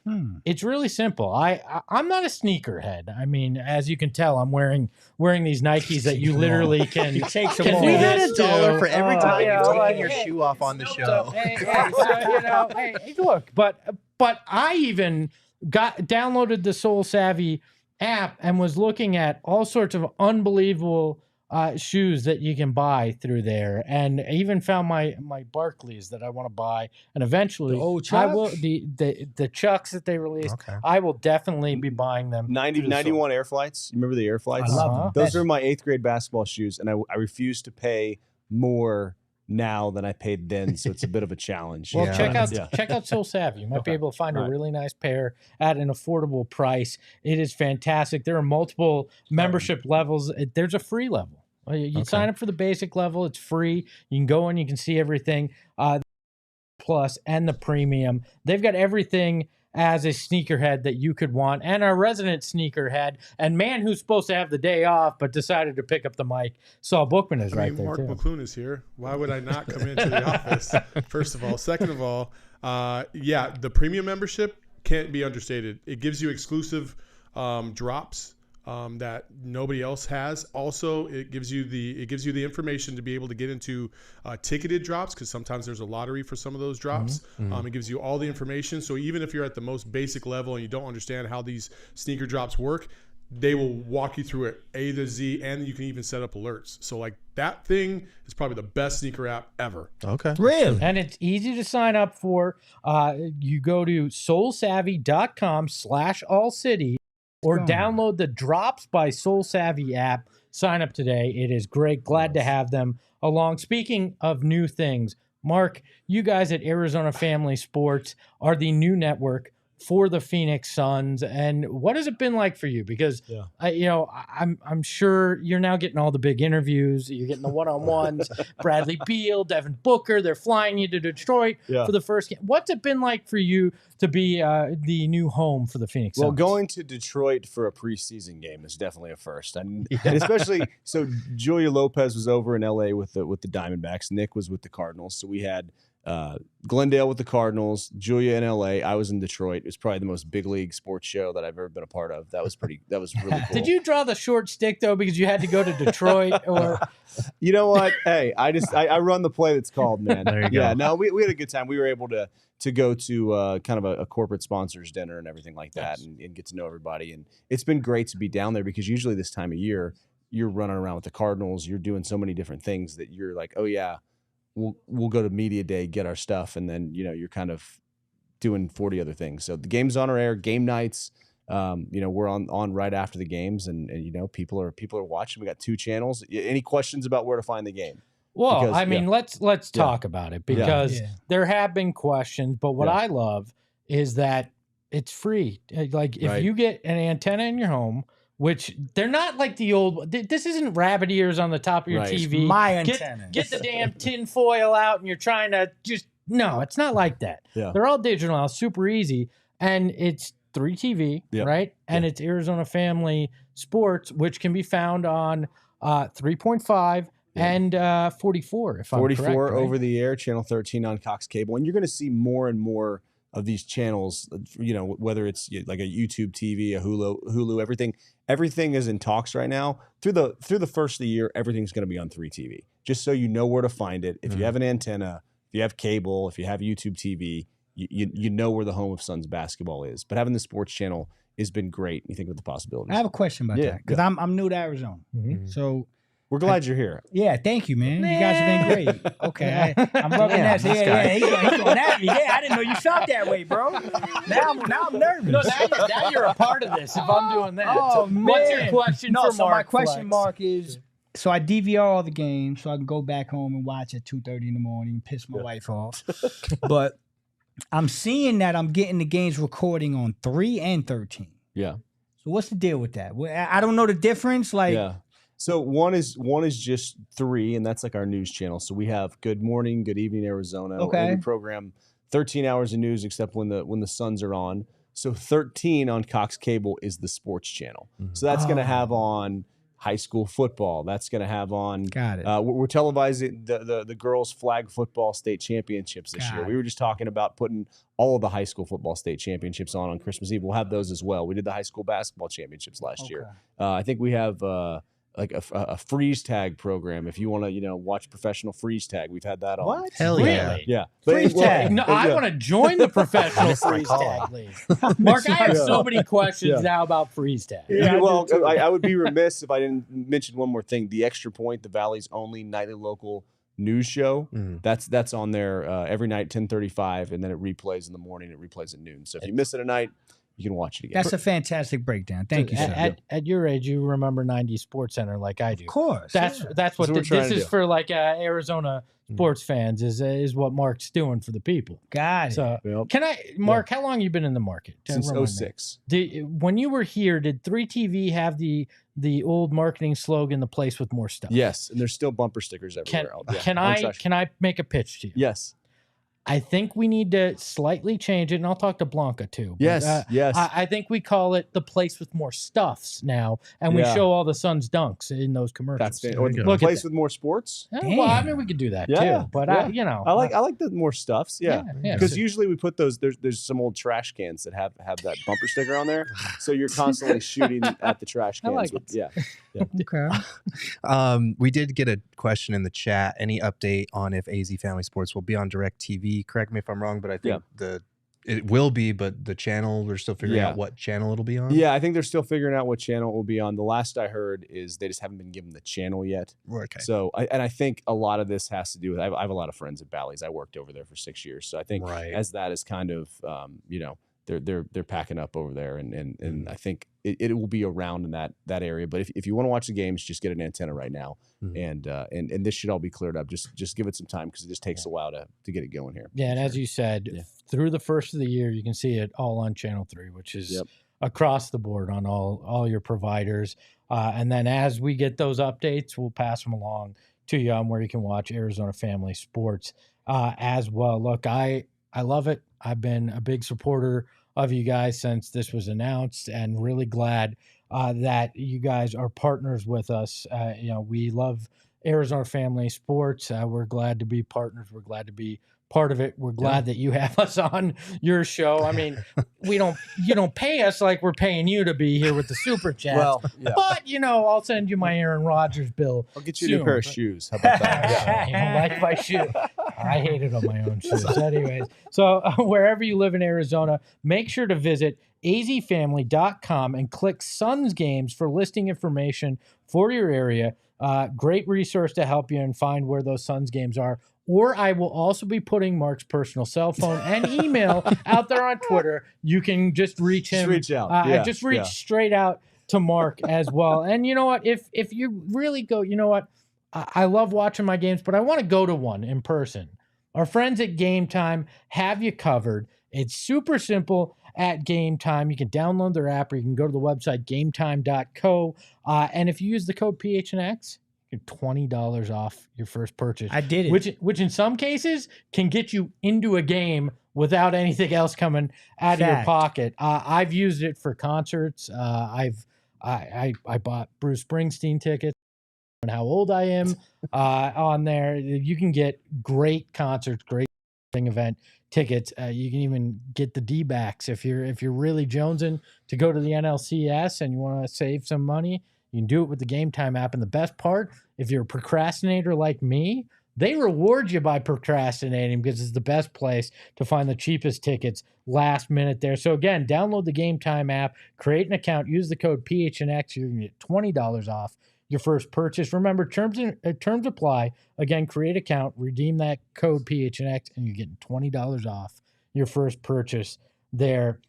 It's really simple. I'm not a sneakerhead. I mean, as you can tell, I'm wearing these Nikes that you literally can. You take some can more. We do had this $1 to. for every time Yeah, you've like, taken your shoe off on the show. Hey, look, but I even downloaded the Soul Savvy app and was looking at all sorts of unbelievable shoes that you can buy through there, and I even found my Barclays that I want to buy, and eventually The old I will Chucks? the Chucks that they released. Okay. I will definitely be buying them. 91 Air Flights. You remember the Air Flights? I love them. Those are my 8th grade basketball shoes, and I refuse to pay more now than I paid then, so it's a bit of a challenge. Well, Yeah. check out Soul Savvy. You might be able to find a Right. really nice pair at an affordable price. It is fantastic. There are multiple membership levels. There's a free level. You sign up for the basic level. It's free. You can go in. You can see everything. Plus and the premium. They've got everything as a sneakerhead that you could want, and our resident sneakerhead and man who's supposed to have the day off but decided to pick up the mic. Saul Bookman is right there Mark too. McClune is here. Why would I not come into the office? First of all. Second of all, the premium membership can't be understated. It gives you exclusive drops that nobody else has. Also, it gives you the information to be able to get into ticketed drops, because sometimes there's a lottery for some of those drops. It gives you all the information. So even if you're at the most basic level and you don't understand how these sneaker drops work, they will walk you through it A to Z, and you can even set up alerts. So like that thing is probably the best sneaker app ever. Okay. Really? And it's easy to sign up for. You go to soulsavvy.com/allcity or download the Drops by Soul Savvy app. Sign up today. It is great. Glad to have them along. Speaking of new things, Mark, you guys at Arizona Family Sports are the new network for the Phoenix Suns. And what has it been like for you? Because I'm sure you're now getting all the big interviews. You're getting the one-on-ones. Bradley Beal, Devin Booker. They're flying you to Detroit for the first game. What's it been like for you to be the new home for the Phoenix Suns? Well, going to Detroit for a preseason game is definitely a first, and especially so. Julia Lopez was over in LA with the Diamondbacks. Nick was with the Cardinals, so we had Glendale with the Cardinals, Julia in LA. I was in Detroit. It was probably the most big league sports show that I've ever been a part of. That was really cool. Did you draw the short stick though because you had to go to Detroit? Or you know what? Hey, I run the play that's called, man. There you go. Yeah, no, we had a good time. We were able to go to kind of a corporate sponsors dinner and everything like that, and get to know everybody. And it's been great to be down there, because usually this time of year you're running around with the Cardinals. You're doing so many different things that you're like, oh yeah, we'll go to media day, get our stuff, and then you're kind of doing 40 other things. So the game's on our air, game nights. We're on right after the games, and people are watching. We got 2 channels. Any questions about where to find the game? Well, Because, I mean, let's talk about it, because there have been questions, but what I love is that it's free. Like if you get an antenna in your home, which they're not like the old. This isn't rabbit ears on the top of your TV. My antenna. Get the damn tin foil out, and you're trying to no. It's not like that. Yeah. They're all digital now, super easy, and it's 3 TV, right? And it's Arizona Family Sports, which can be found on 3.5 and 44. If 44 I'm correct, right? over the air, channel 13 on Cox Cable, and you're going to see more and more of these channels. Whether it's like a YouTube TV, a Hulu, everything is in talks right now. Through the first of the year, everything's going to be on 3 TV, just so you know where to find it. If you have an antenna, if you have cable, if you have YouTube TV, you know where the home of Suns basketball is. But having the sports channel has been great. You think of the possibilities. I have a question about that, because I'm new to Arizona. So we're glad you're here. yeah, thank you, man. You guys have been great. Okay, I'm rubbing that. Yeah, he's going at me. Yeah, I didn't know you felt that way, bro. Now I'm nervous. No, now you're a part of this. If I'm doing that, Oh, man. what's your question for so Mark? my question, Flex? Mark, is so I DVR all the games so I can go back home and watch at 2:30 in the morning and piss my wife off. But I'm seeing that I'm getting the games recording on 3 and 13. Yeah. So what's the deal with that? I don't know the difference. Like, yeah. So one is just 3, and that's like our news channel. So we have Good Morning, Good Evening Arizona. Okay. And we program 13 hours of news except when the Suns are on. So 13 on Cox Cable is the sports channel. So that's going to have on high school football. That's going to have on. Got it. We're televising the girls flag football state championships this year. We were just talking about putting all of the high school football state championships on Christmas Eve. We'll have those as well. We did the high school basketball championships last year. I think we have like a freeze tag program. If you want to, watch professional freeze tag, we've had that on. What? Hell yeah. Really? Yeah. Freeze tag. No, I want to join the professional freeze tag league. Mark, I have so many questions now about freeze tag. Yeah, well, I would be remiss if I didn't mention one more thing. The Extra Point, the Valley's only nightly local news show. That's on there every night, 10:35, and then it replays in the morning. It replays at noon. So if you miss it at night, you can watch it again. That's a fantastic breakdown. Thank you, sir. At your age, you remember 90s Sports Center like I do. Of course. That's what we're trying this to is do. for, like Arizona sports fans is what Mark's doing for the people. Got it. So Yep. can I, Mark? How long you been in the market? Since Remind me. 06. When you were here, did 3TV have the old marketing slogan, "The place with more stuff"? Yes, and there's still bumper stickers everywhere. Can I make a pitch to you? Yes. I think we need to slightly change it, and I'll talk to Blanca too. But, Yes, yes. I think we call it "The place with more stuffs" now, and we show all the Suns dunks in those commercials. That's or the Look at place that. with more sports. Well, I mean, we could do that Yeah, too, but yeah. I like the more stuffs. Yeah, yeah. because usually we put those. There's some old trash cans that have that bumper sticker on there, so you're constantly shooting at the trash cans. like with, it. yeah. Okay. We did get a question in the chat. Any update on if AZ Family Sports will be on DirecTV? Correct me if I'm wrong, but I think it will be, but the channel, we're still figuring out what channel it'll be on. Yeah, I think they're still figuring out what channel it will be on. The last I heard is they just haven't been given the channel yet. Okay. So, I think a lot of this has to do with, I have a lot of friends at Bally's. I worked over there for 6 years. So I think as that is kind of, they're packing up over there, and I think it will be around in that area. But if you want to watch the games, just get an antenna right now, and this should all be cleared up. Just give it some time because it just takes a while to get it going here. Yeah, and as you said, through the first of the year, you can see it all on Channel 3, which is across the board on all your providers. And then as we get those updates, we'll pass them along to you on where you can watch Arizona Family Sports as well. Look, I love it. I've been a big supporter of you guys since this was announced, and really glad that you guys are partners with us. We love Arizona Family Sports. We're glad to be partners. We're glad to be part of it. We're glad that you have us on your show. I mean, you don't pay us like we're paying you to be here with the super chats. Well, yeah. But I'll send you my Aaron Rodgers bill. I'll get you a new pair of shoes. How about that? You don't like my shoe. I hate it on my own shoes. Anyways, so wherever you live in Arizona, make sure to visit azfamily.com and click Suns Games for listing information for your area. Great resource to help you and find where those Suns games are. Or I will also be putting Mark's personal cell phone and email out there on Twitter. You can just reach him. Just reach out. Just reach straight out to Mark as well. And you know what? If you really go, I love watching my games, but I want to go to one in person. Our friends at Game Time have you covered. It's super simple at Game Time. You can download their app, or you can go to the website gametime.co. And if you use the code PHNX, you get $20 off your first purchase. I did it. Which in some cases can get you into a game without anything else coming out of your pocket. I've used it for concerts. I bought Bruce Springsteen tickets. And how old I am on there. You can get great concerts, great event tickets. You can even get the D-backs if you're really jonesing to go to the NLCS and you want to save some money. You can do it with the Game Time app. And the best part, if you're a procrastinator like me, they reward you by procrastinating because it's the best place to find the cheapest tickets last minute there. So again, download the Game Time app, create an account, use the code PHNX. You're going to get $20 off your first purchase. Remember, terms apply. Again, create an account, redeem that code PHNX, and you're getting $20 off your first purchase there.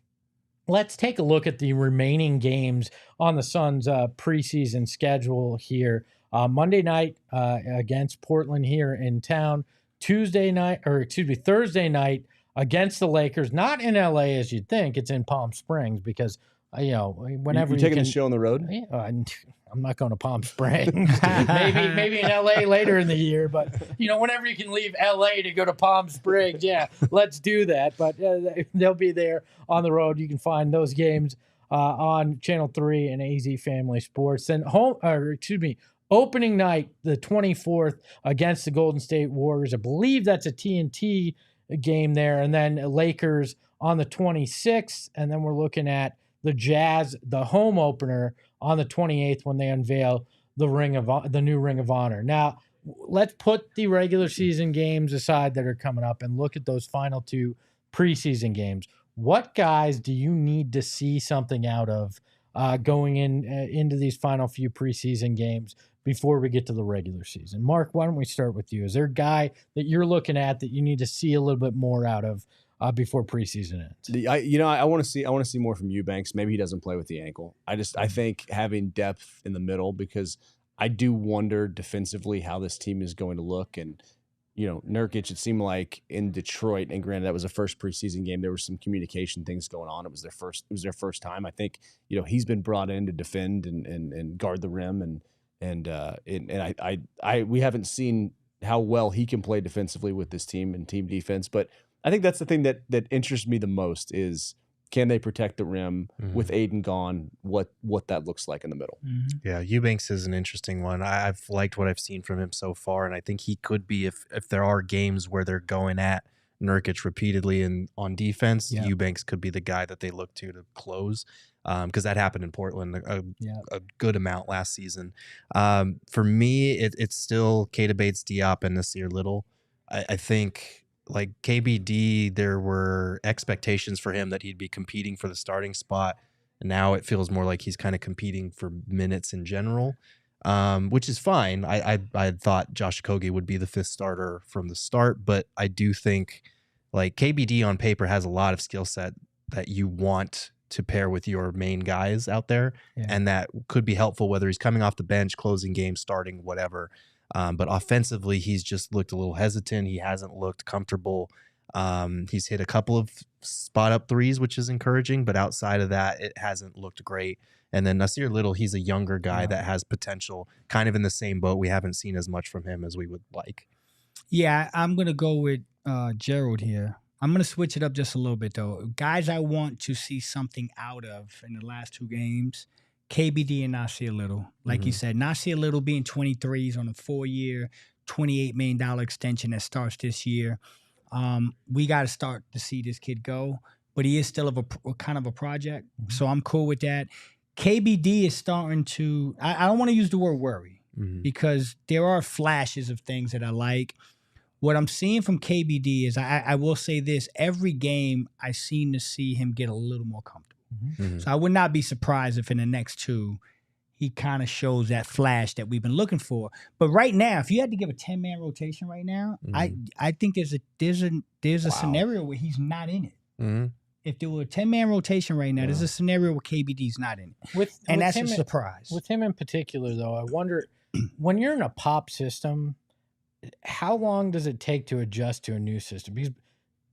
Let's take a look at the remaining games on the Suns' preseason schedule here. Monday night against Portland here in town. Thursday night against the Lakers. Not in LA as you'd think. It's in Palm Springs because whenever you taking the show on the road. I'm not going to Palm Springs. maybe in LA later in the year, but whenever you can leave LA to go to Palm Springs, let's do that. But they'll be there on the road. You can find those games on Channel 3 and AZ Family Sports. Then opening night, the 24th against the Golden State Warriors. I believe that's a TNT game there, and then Lakers on the 26th, and then we're looking at the Jazz, the home opener on the 28th when they unveil the new Ring of Honor. Now, let's put the regular season games aside that are coming up and look at those final 2 preseason games. What guys do you need to see something out of going into these final few preseason games before we get to the regular season? Mark, why don't we start with you? Is there a guy that you're looking at that you need to see a little bit more out of before preseason ends? I want to see more from Eubanks. Maybe he doesn't play with the ankle. I think having depth in the middle, because I do wonder defensively how this team is going to look. And Nurkic, it seemed like in Detroit, and granted that was the first preseason game, there were some communication things going on. It was their first time. I think he's been brought in to defend and guard the rim, we haven't seen how well he can play defensively with this team and team defense, but I think that's the thing that interests me the most is, can they protect the rim with Aiden gone, what that looks like in the middle. Yeah, Eubanks is an interesting one. I've liked what I've seen from him so far, and I think he could be, if there are games where they're going at Nurkic repeatedly and on defense, Eubanks could be the guy that they look to close, because that happened in Portland a good amount last season. For me, it's still Keita Bates-Diop and Nasir Little. I think, like KBD, there were expectations for him that he'd be competing for the starting spot. And now it feels more like he's kind of competing for minutes in general, which is fine. I thought Josh Okogie would be the 5th starter from the start, but I do think like KBD on paper has a lot of skill set that you want to pair with your main guys out there. And that could be helpful, whether he's coming off the bench, closing games, starting, whatever. But offensively, he's just looked a little hesitant. He hasn't looked comfortable. He's hit a couple of spot-up threes, which is encouraging, but outside of that, it hasn't looked great. And then Nasir Little, he's a younger guy that has potential, kind of in the same boat. We haven't seen as much from him as we would like. Yeah, I'm going to go with Gerald here. I'm going to switch it up just a little bit, though. Guys I want to see something out of in the last 2 games, KBD and Nasir Little. Like you said, Nasir Little being 23, he's on a 4-year, $28 million extension that starts this year. We got to start to see this kid go, but he is still kind of a project, so I'm cool with that. KBD is starting to, I don't want to use the word worry, because there are flashes of things that I like. What I'm seeing from KBD is, I will say this, every game I seem to see him get a little more comfortable. So I would not be surprised if in the next 2, he kind of shows that flash that we've been looking for. But right now, if you had to give a 10-man rotation right now, I think there's a scenario where he's not in it. If there were a 10-man rotation right now, there's a scenario where KBD's not in it. And that's a surprise. With him in particular, though, I wonder, when you're in a pop system, how long does it take to adjust to a new system? Because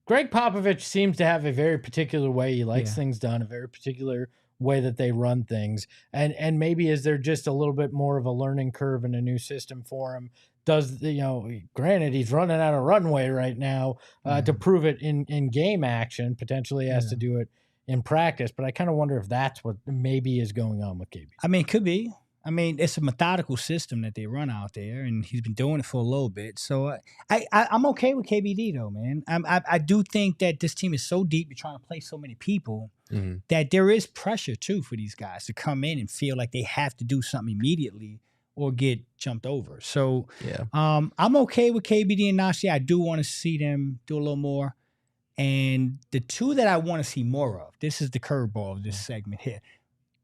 Greg Popovich seems to have a very particular way he likes things done, a very particular way that they run things. And maybe is there just a little bit more of a learning curve in a new system for him? Granted, he's running out of runway right now to prove it in game action, potentially has to do it in practice. But I kind of wonder if that's what maybe is going on with KB. I mean, it could be. I mean, it's a methodical system that they run out there, and he's been doing it for a little bit. So I'm okay with KBD, though, man. I do think that this team is so deep, you're trying to play so many people, that there is pressure, too, for these guys to come in and feel like they have to do something immediately or get jumped over. So I'm okay with KBD and Nasir. I do want to see them do a little more. And the 2 that I want to see more of, this is the curveball of this segment here.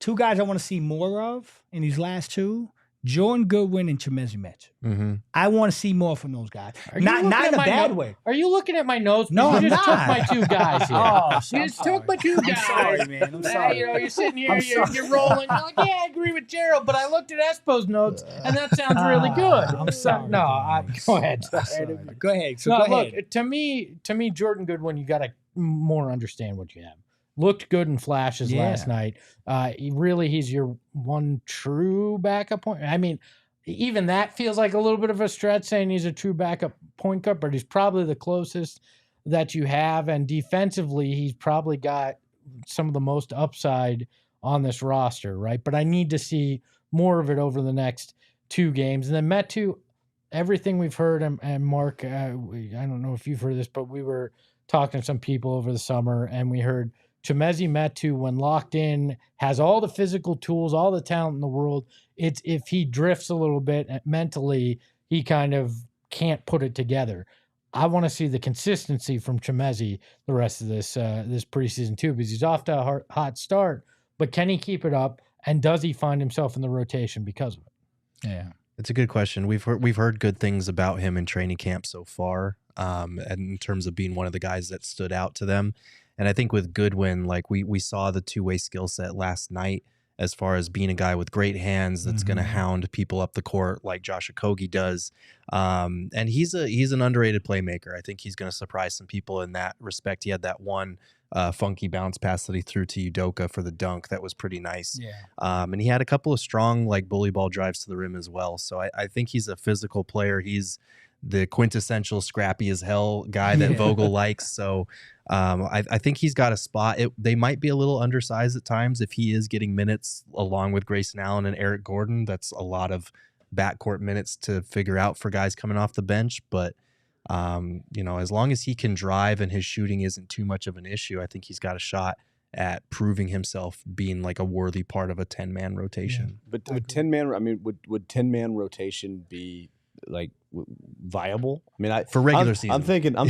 2 guys I want to see more of in these last 2, Jordan Goodwin and Chimezie Metu. I want to see more from those guys. Not in a bad way. Are you looking at my notes? No, you just I'm took my 2 guys here. You just took my 2 guys. I'm sorry, man. I'm sorry. You're sitting here, you're rolling. You're like, yeah, I agree with Gerald, but I looked at Espo's notes, and that sounds really good. I'm sorry. Go ahead. Go ahead. Look, to me, Jordan Goodwin, you got to more understand what you have. looked good in flashes last night. He's your one true backup point. I mean, even that feels like a little bit of a stretch saying he's a true backup point guard, but he's probably the closest that you have. And defensively, he's probably got some of the most upside on this roster, right? But I need to see more of it over the next 2 games. And then Metu, everything we've heard, and Mark, I don't know if you've heard this, but we were talking to some people over the summer, and we heard Chimezie Metu, when locked in, has all the physical tools, all the talent in the world. It's if he drifts a little bit mentally, he kind of can't put it together. I want to see the consistency from Chimezie the rest of this preseason too, because he's off to a hot start. But can he keep it up, and does he find himself in the rotation because of it? Yeah, it's a good question. We've heard good things about him in training camp so far, and in terms of being one of the guys that stood out to them. And I think with Goodwin, like we saw the two-way skill set last night as far as being a guy with great hands that's going to hound people up the court like Josh Okogie does. And he's an underrated playmaker. I think he's going to surprise some people in that respect. He had that one funky bounce pass that he threw to Udoka for the dunk. That was pretty nice. Yeah. And he had a couple of strong like bully ball drives to the rim as well. So I think he's a physical player. He's the quintessential scrappy as hell guy that Vogel likes. So I think he's got a spot. They might be a little undersized at times if he is getting minutes along with Grayson Allen and Eric Gordon. That's a lot of backcourt minutes to figure out for guys coming off the bench. But, as long as he can drive and his shooting isn't too much of an issue, I think he's got a shot at proving himself being like a worthy part of a 10-man rotation. Yeah. But would 10-man, would 10-man rotation be like viable? I mean, for regular season, I'm thinking of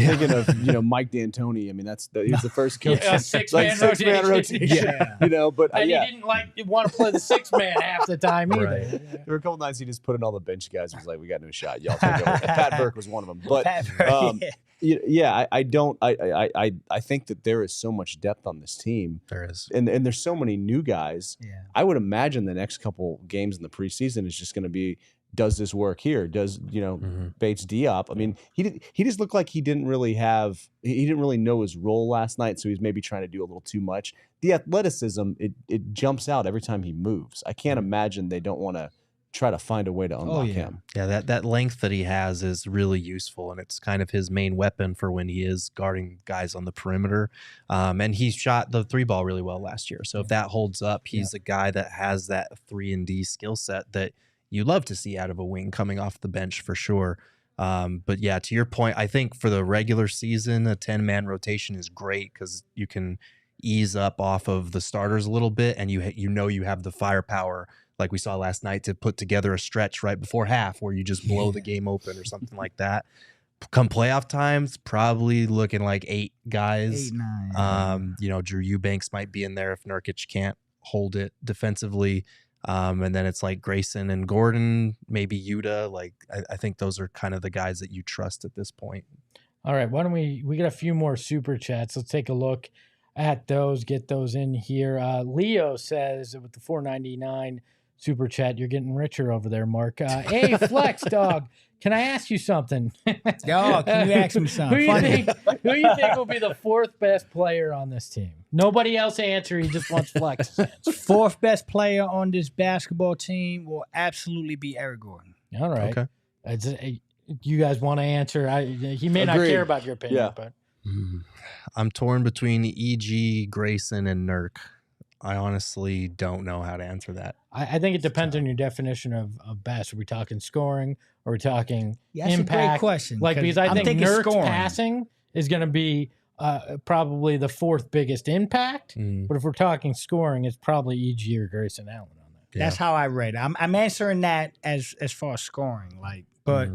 Mike D'Antoni. I mean, he's the first coach. Six-man rotation. Yeah. But and he didn't want to play the 6-man half the time either. Right. There were a couple nights he just put in all the bench guys. He was like, "We got no shot. Y'all take over." Pat Burke was one of them. But I think that there is so much depth on this team. There is, and there's so many new guys. Yeah. I would imagine the next couple games in the preseason is just going to be, does this work here? Does Bates Diop? I mean, he just looked like he didn't really know his role last night, so he's maybe trying to do a little too much. The athleticism, it jumps out every time he moves. I can't imagine they don't want to try to find a way to unlock him. Yeah, that length that he has is really useful, and it's kind of his main weapon for when he is guarding guys on the perimeter. And he shot the 3-ball really well last year. So if that holds up, he's a guy that has that 3-and-D skill set that you love to see out of a wing coming off the bench for sure. But yeah, to your point, I think for the regular season, a 10-man rotation is great because you can ease up off of the starters a little bit, and you have the firepower like we saw last night to put together a stretch right before half where you just blow the game open or something like that. Come playoff times, probably looking like 8 guys. 8, 9. Drew Eubanks might be in there if Nurkic can't hold it defensively. And then it's like Grayson and Gordon, maybe Yuta. Like I think those are kind of the guys that you trust at this point. All right, why don't we got a few more super chats. Let's take a look at those, get those in here. Leo says with the $4.99 super chat, you're getting richer over there, Mark. Hey, Flex Dog, can I ask you something? Can you ask me something? Who do you think will be the 4th best player on this team? Nobody else answer. He just wants Flex. 4th best player on this basketball team will absolutely be Eric Gordon. All right. Okay. You guys want to answer? He may not care about your opinion, but I'm torn between EG, Grayson, and Nurk. I honestly don't know how to answer that. I think it depends on your definition of best. Are we talking scoring? Or are we talking that's impact? A great question. Because I think Nurk's passing is going to be probably the 4th biggest impact. But if we're talking scoring, it's probably EG or Grayson Allen on that. That's how I read it. I'm answering that as far as scoring. But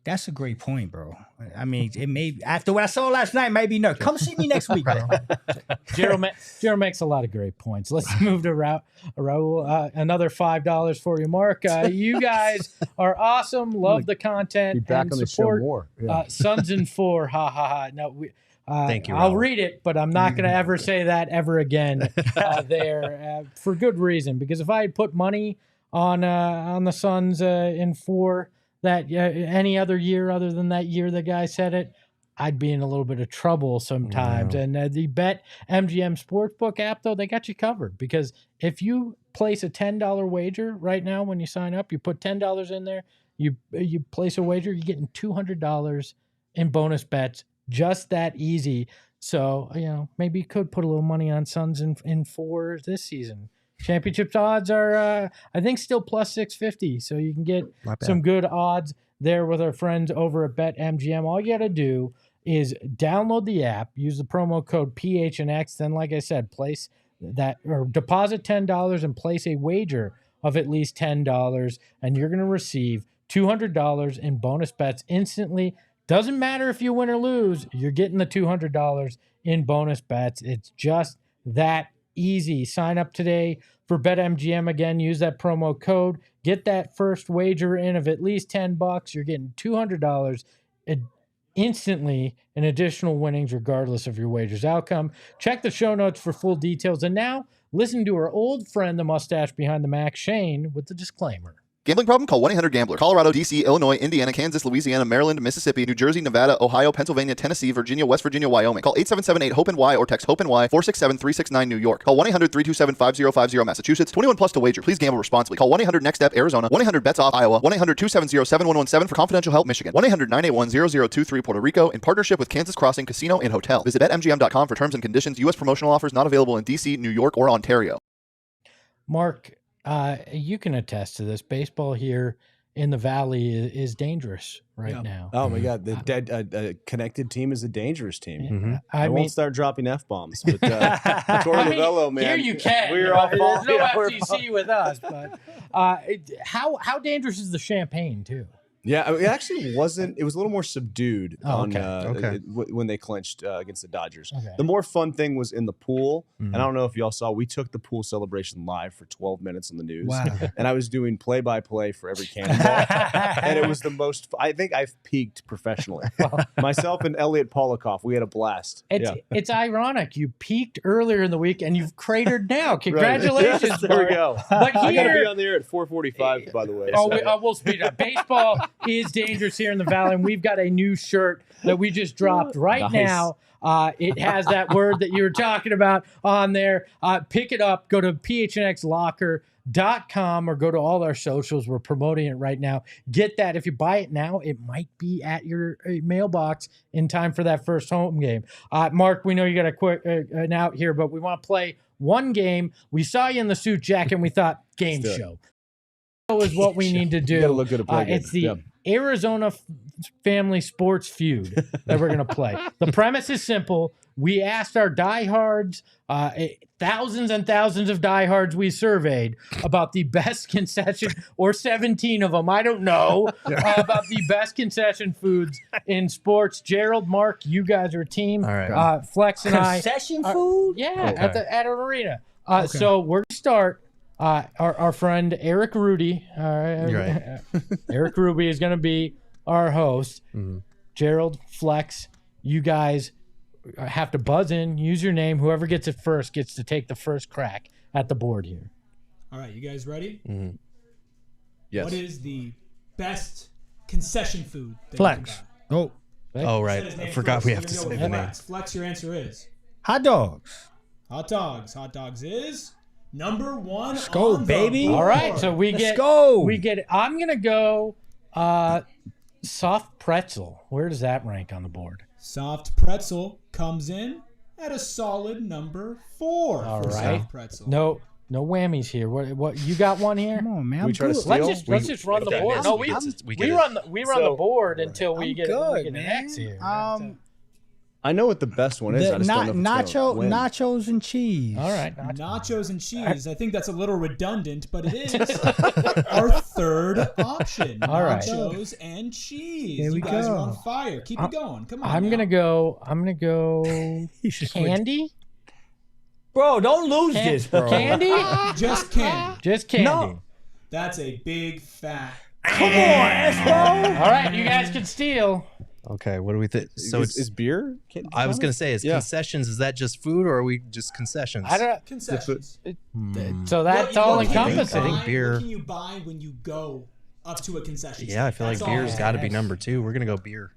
that's a great point, bro. I mean, it may after what I saw last night, maybe no. Come see me next week, bro. Gerald makes a lot of great points. Let's move to Raul. Another $5 for you, Mark. You guys are awesome. Love the content. Be back and on support the show more. Suns in 4. Ha ha ha. No, thank you. I'll read it, but I'm not going to ever say that ever again. For good reason. Because if I had put money on the Suns in 4. That any other year other than that year the guy said it, I'd be in a little bit of trouble sometimes. And the BetMGM Sportsbook app, though, they got you covered, because if you place a $10 wager right now when you sign up, you put $10 in there, you place a wager, you're getting $200 in bonus bets. Just that easy. So, maybe you could put a little money on Suns in 4 this season. Championships odds are, I think, still plus 650. So you can get some good odds there with our friends over at BetMGM. All you got to do is download the app, use the promo code PHNX. Then, like I said, place that or deposit $10 and place a wager of at least $10, and you're going to receive $200 in bonus bets instantly. Doesn't matter if you win or lose, you're getting the $200 in bonus bets. It's just that easy. Sign up today for BetMGM. Again, use that promo code. Get that first wager in of at least $10. You're getting $200 instantly in additional winnings regardless of your wager's outcome. Check the show notes for full details. And now, listen to our old friend, the mustache behind the Mac, Shane, with the disclaimer. Gambling problem? Call 1-800-GAMBLER. Colorado, D.C., Illinois, Indiana, Kansas, Louisiana, Maryland, Mississippi, New Jersey, Nevada, Ohio, Pennsylvania, Tennessee, Virginia, West Virginia, Wyoming. Call 877-8-HOPE-NY or text HOPE-NY 467-369 New York. Call 1-800-327-5050 Massachusetts. 21 plus to wager. Please gamble responsibly. Call 1-800-NEXT-STEP Arizona. 1-800-BETS-OFF Iowa. 1-800-270-7117 for confidential help Michigan. 1-800-981-0023 Puerto Rico in partnership with Kansas Crossing Casino and Hotel. Visit BetMGM.com for terms and conditions. U.S. promotional offers not available in D.C., New York, or Ontario. Mark, you can attest to this. Baseball here in the Valley is dangerous now. Oh my God, the connected team is a dangerous team. Mm-hmm. I won't start dropping F-bombs, but Torre Novello, man, here you can. We're all There's no FTC with us, but how dangerous is the champagne too? Yeah, it actually wasn't. It was a little more subdued Okay. When they clinched against the Dodgers. Okay. The more fun thing was in the pool. And I don't know if y'all saw, we took the pool celebration live for 12 minutes on the news. Wow. And I was doing play-by-play for every cannonball. And it was the most, I think I've peaked professionally. Myself and Elliot Polikoff, we had a blast. It's ironic. You peaked earlier in the week and you've cratered now. Congratulations. Yes, there we go. But I got to here, be on the air at 4:45, by the way. We'll speed up. Baseball is dangerous here in the Valley, and we've got a new shirt that we just dropped right now. It has that word that you were talking about on there. Pick it up. Go to phnxlocker.com or go to all our socials. We're promoting it right now. Get that. If you buy it now, it might be at your mailbox in time for that first home game. Mark, we know you got a quick an out here, but we want to play one game. We saw you in the suit jacket, and we thought game show is what we need to do. You gotta look good at play It's the Arizona family sports feud that we're going to play. The premise is simple. We asked our diehards, thousands and thousands of diehards we surveyed about the best concession, or 17 of them, I don't know, about the best concession foods in sports. Gerald, Mark, you guys are a team. All right. Flex and Concession food? at an arena. So we're going to start. Our friend Erik Rudy, Erik Ruby is going to be our host. Mm-hmm. Gerald, Flex, you guys have to buzz in, use your name. Whoever gets it first gets to take the first crack at the board here. All right, you guys ready? Mm-hmm. Yes. What is the best concession food? Flex. Oh, right. I forgot we have to say the name. Flex, your answer is hot dogs. Hot dogs. Hot dogs is number one. Let's go, baby. All right, so we get. I'm gonna go. Soft pretzel. Where does that rank on the board? Soft pretzel comes in at a solid number 4. All for right. Soft pretzel. No whammies here. What you got one here? Come on, man. We try to steal? Let's just run the board. No, we run the board until we get an X here. I know what the best one is. I just don't know if it's gonna win. Nachos and cheese. All right. Nachos and cheese. I think that's a little redundant, but it is our third option. All right. Nachos and cheese. There we you guys go. are on fire. Keep it going. Come on. I'm gonna go candy. Bro, don't lose this, bro. Candy? Just candy. Just candy. No. That's a big fat. Come on, Espo. All right, you guys can steal. Okay, what do we think? So is beer? I was going to say, concessions, is that just food or are we just concessions? I don't. Concessions. So that's all encompassing. I think beer. What can you buy when you go up to a concession? Yeah, I feel like beer's got to be number 2. We're going to go beer.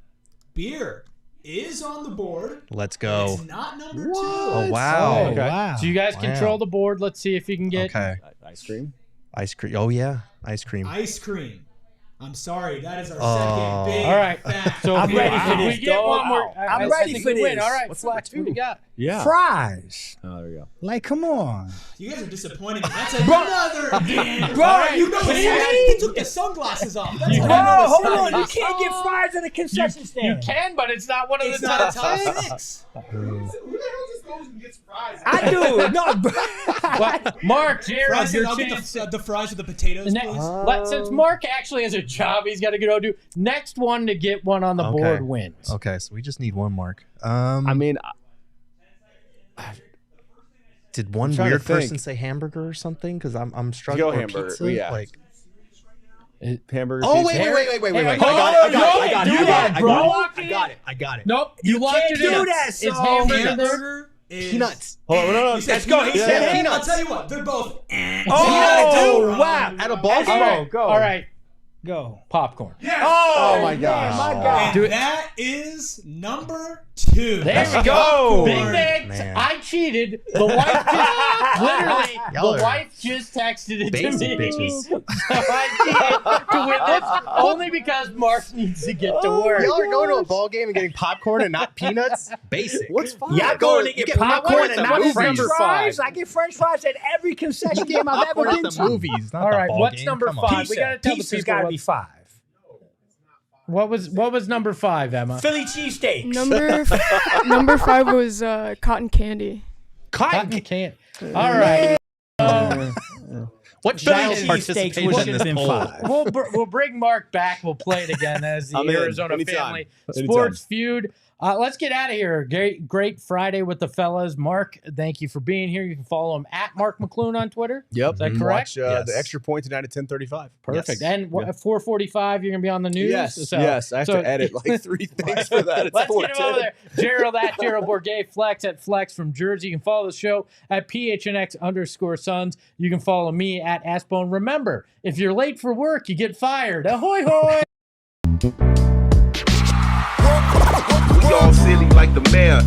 Beer is on the board. Let's go. It's not number 2. Oh, wow. Oh, wow. So you guys control the board. Let's see if you can get ice cream. Ice cream. Oh, yeah. Ice cream. Ice cream. I'm sorry. That is our second big all right. fact. So I'm ready for this, we get dog. one more. I'm ready for this. All right, What's Flex, what do you got? Yeah. Fries. Oh, there we go. Like, come on. You guys are disappointing me. That's another again. Bro, All right, you know kidding he took the sunglasses off. That's Bro, another hold sign. on. You can't get fries at a concession You stand. can, but it's not one of It's the not top a top 6. 6. Who the hell just goes and gets fries? I do. No, bro. Well, Mark, Jared, Fries, your I'll chance. get the fries with the potatoes, please. Since Mark actually has a job, he's got to go do. Next one to get one on the board wins. Okay, so we just need one mark. I mean, did one trying to weird person think. say hamburger or something? Because I'm struggling. Go with hamburger. pizza. Yeah. Like, hamburger. oh, pizza. wait. Hey, I got it. Nope, you locked can't it do in. that, Is so- hamburger there? Hamburger is Peanuts. Hold on, no. Let's go. He said Yeah. peanuts. I'll tell you what. They're both. Oh, wow. At a ball All game. right, go. all right. Go. Popcorn. Oh my gosh. My God. And that is number 2. There we go. Big Popcorn. man. Man. I cheated. The wife just literally. Y'all The are wife just texted it to basic me. bitches. So I cheated to win this only because Mark needs to get to work. Y'all are going to a ball game and getting popcorn and not peanuts? Basic. What's fine? Y'all going to get popcorn and not movies. French Number fries? 5. I get French fries at every concession game I've ever Popcorn been at the to. movies. Not All the right, ball what's game. number Come on. 5? We got to tell the Pizza's people got to what- be 5. What was number 5, Emma? Philly cheesesteaks. Number 5 was cotton candy. Cotton candy. All right. What Philly child cheesesteaks participation would in have this been poll? 5. We'll bring Mark back. We'll play it again as the I'm in. Arizona Anytime. family Anytime. sports feud. Let's get out of here. Great Friday with the fellas. Mark, thank you for being here. You can follow him at Mark McClune on Twitter. Yep. Is that correct? Watch Yes. the extra point tonight at 10:35. Perfect. Yes. And at 4:45, you're gonna be on the news. Yes. Yes. I have to edit like 3 things for that. It's Let's get him 4:10. over there. Gerald at Gerald Bourget, Flex at Flex from Jersey. You can follow the show at PHNX_Suns. You can follow me at Aspone. Remember, if you're late for work, you get fired. Ahoy, hoy! We all silly like the mayor.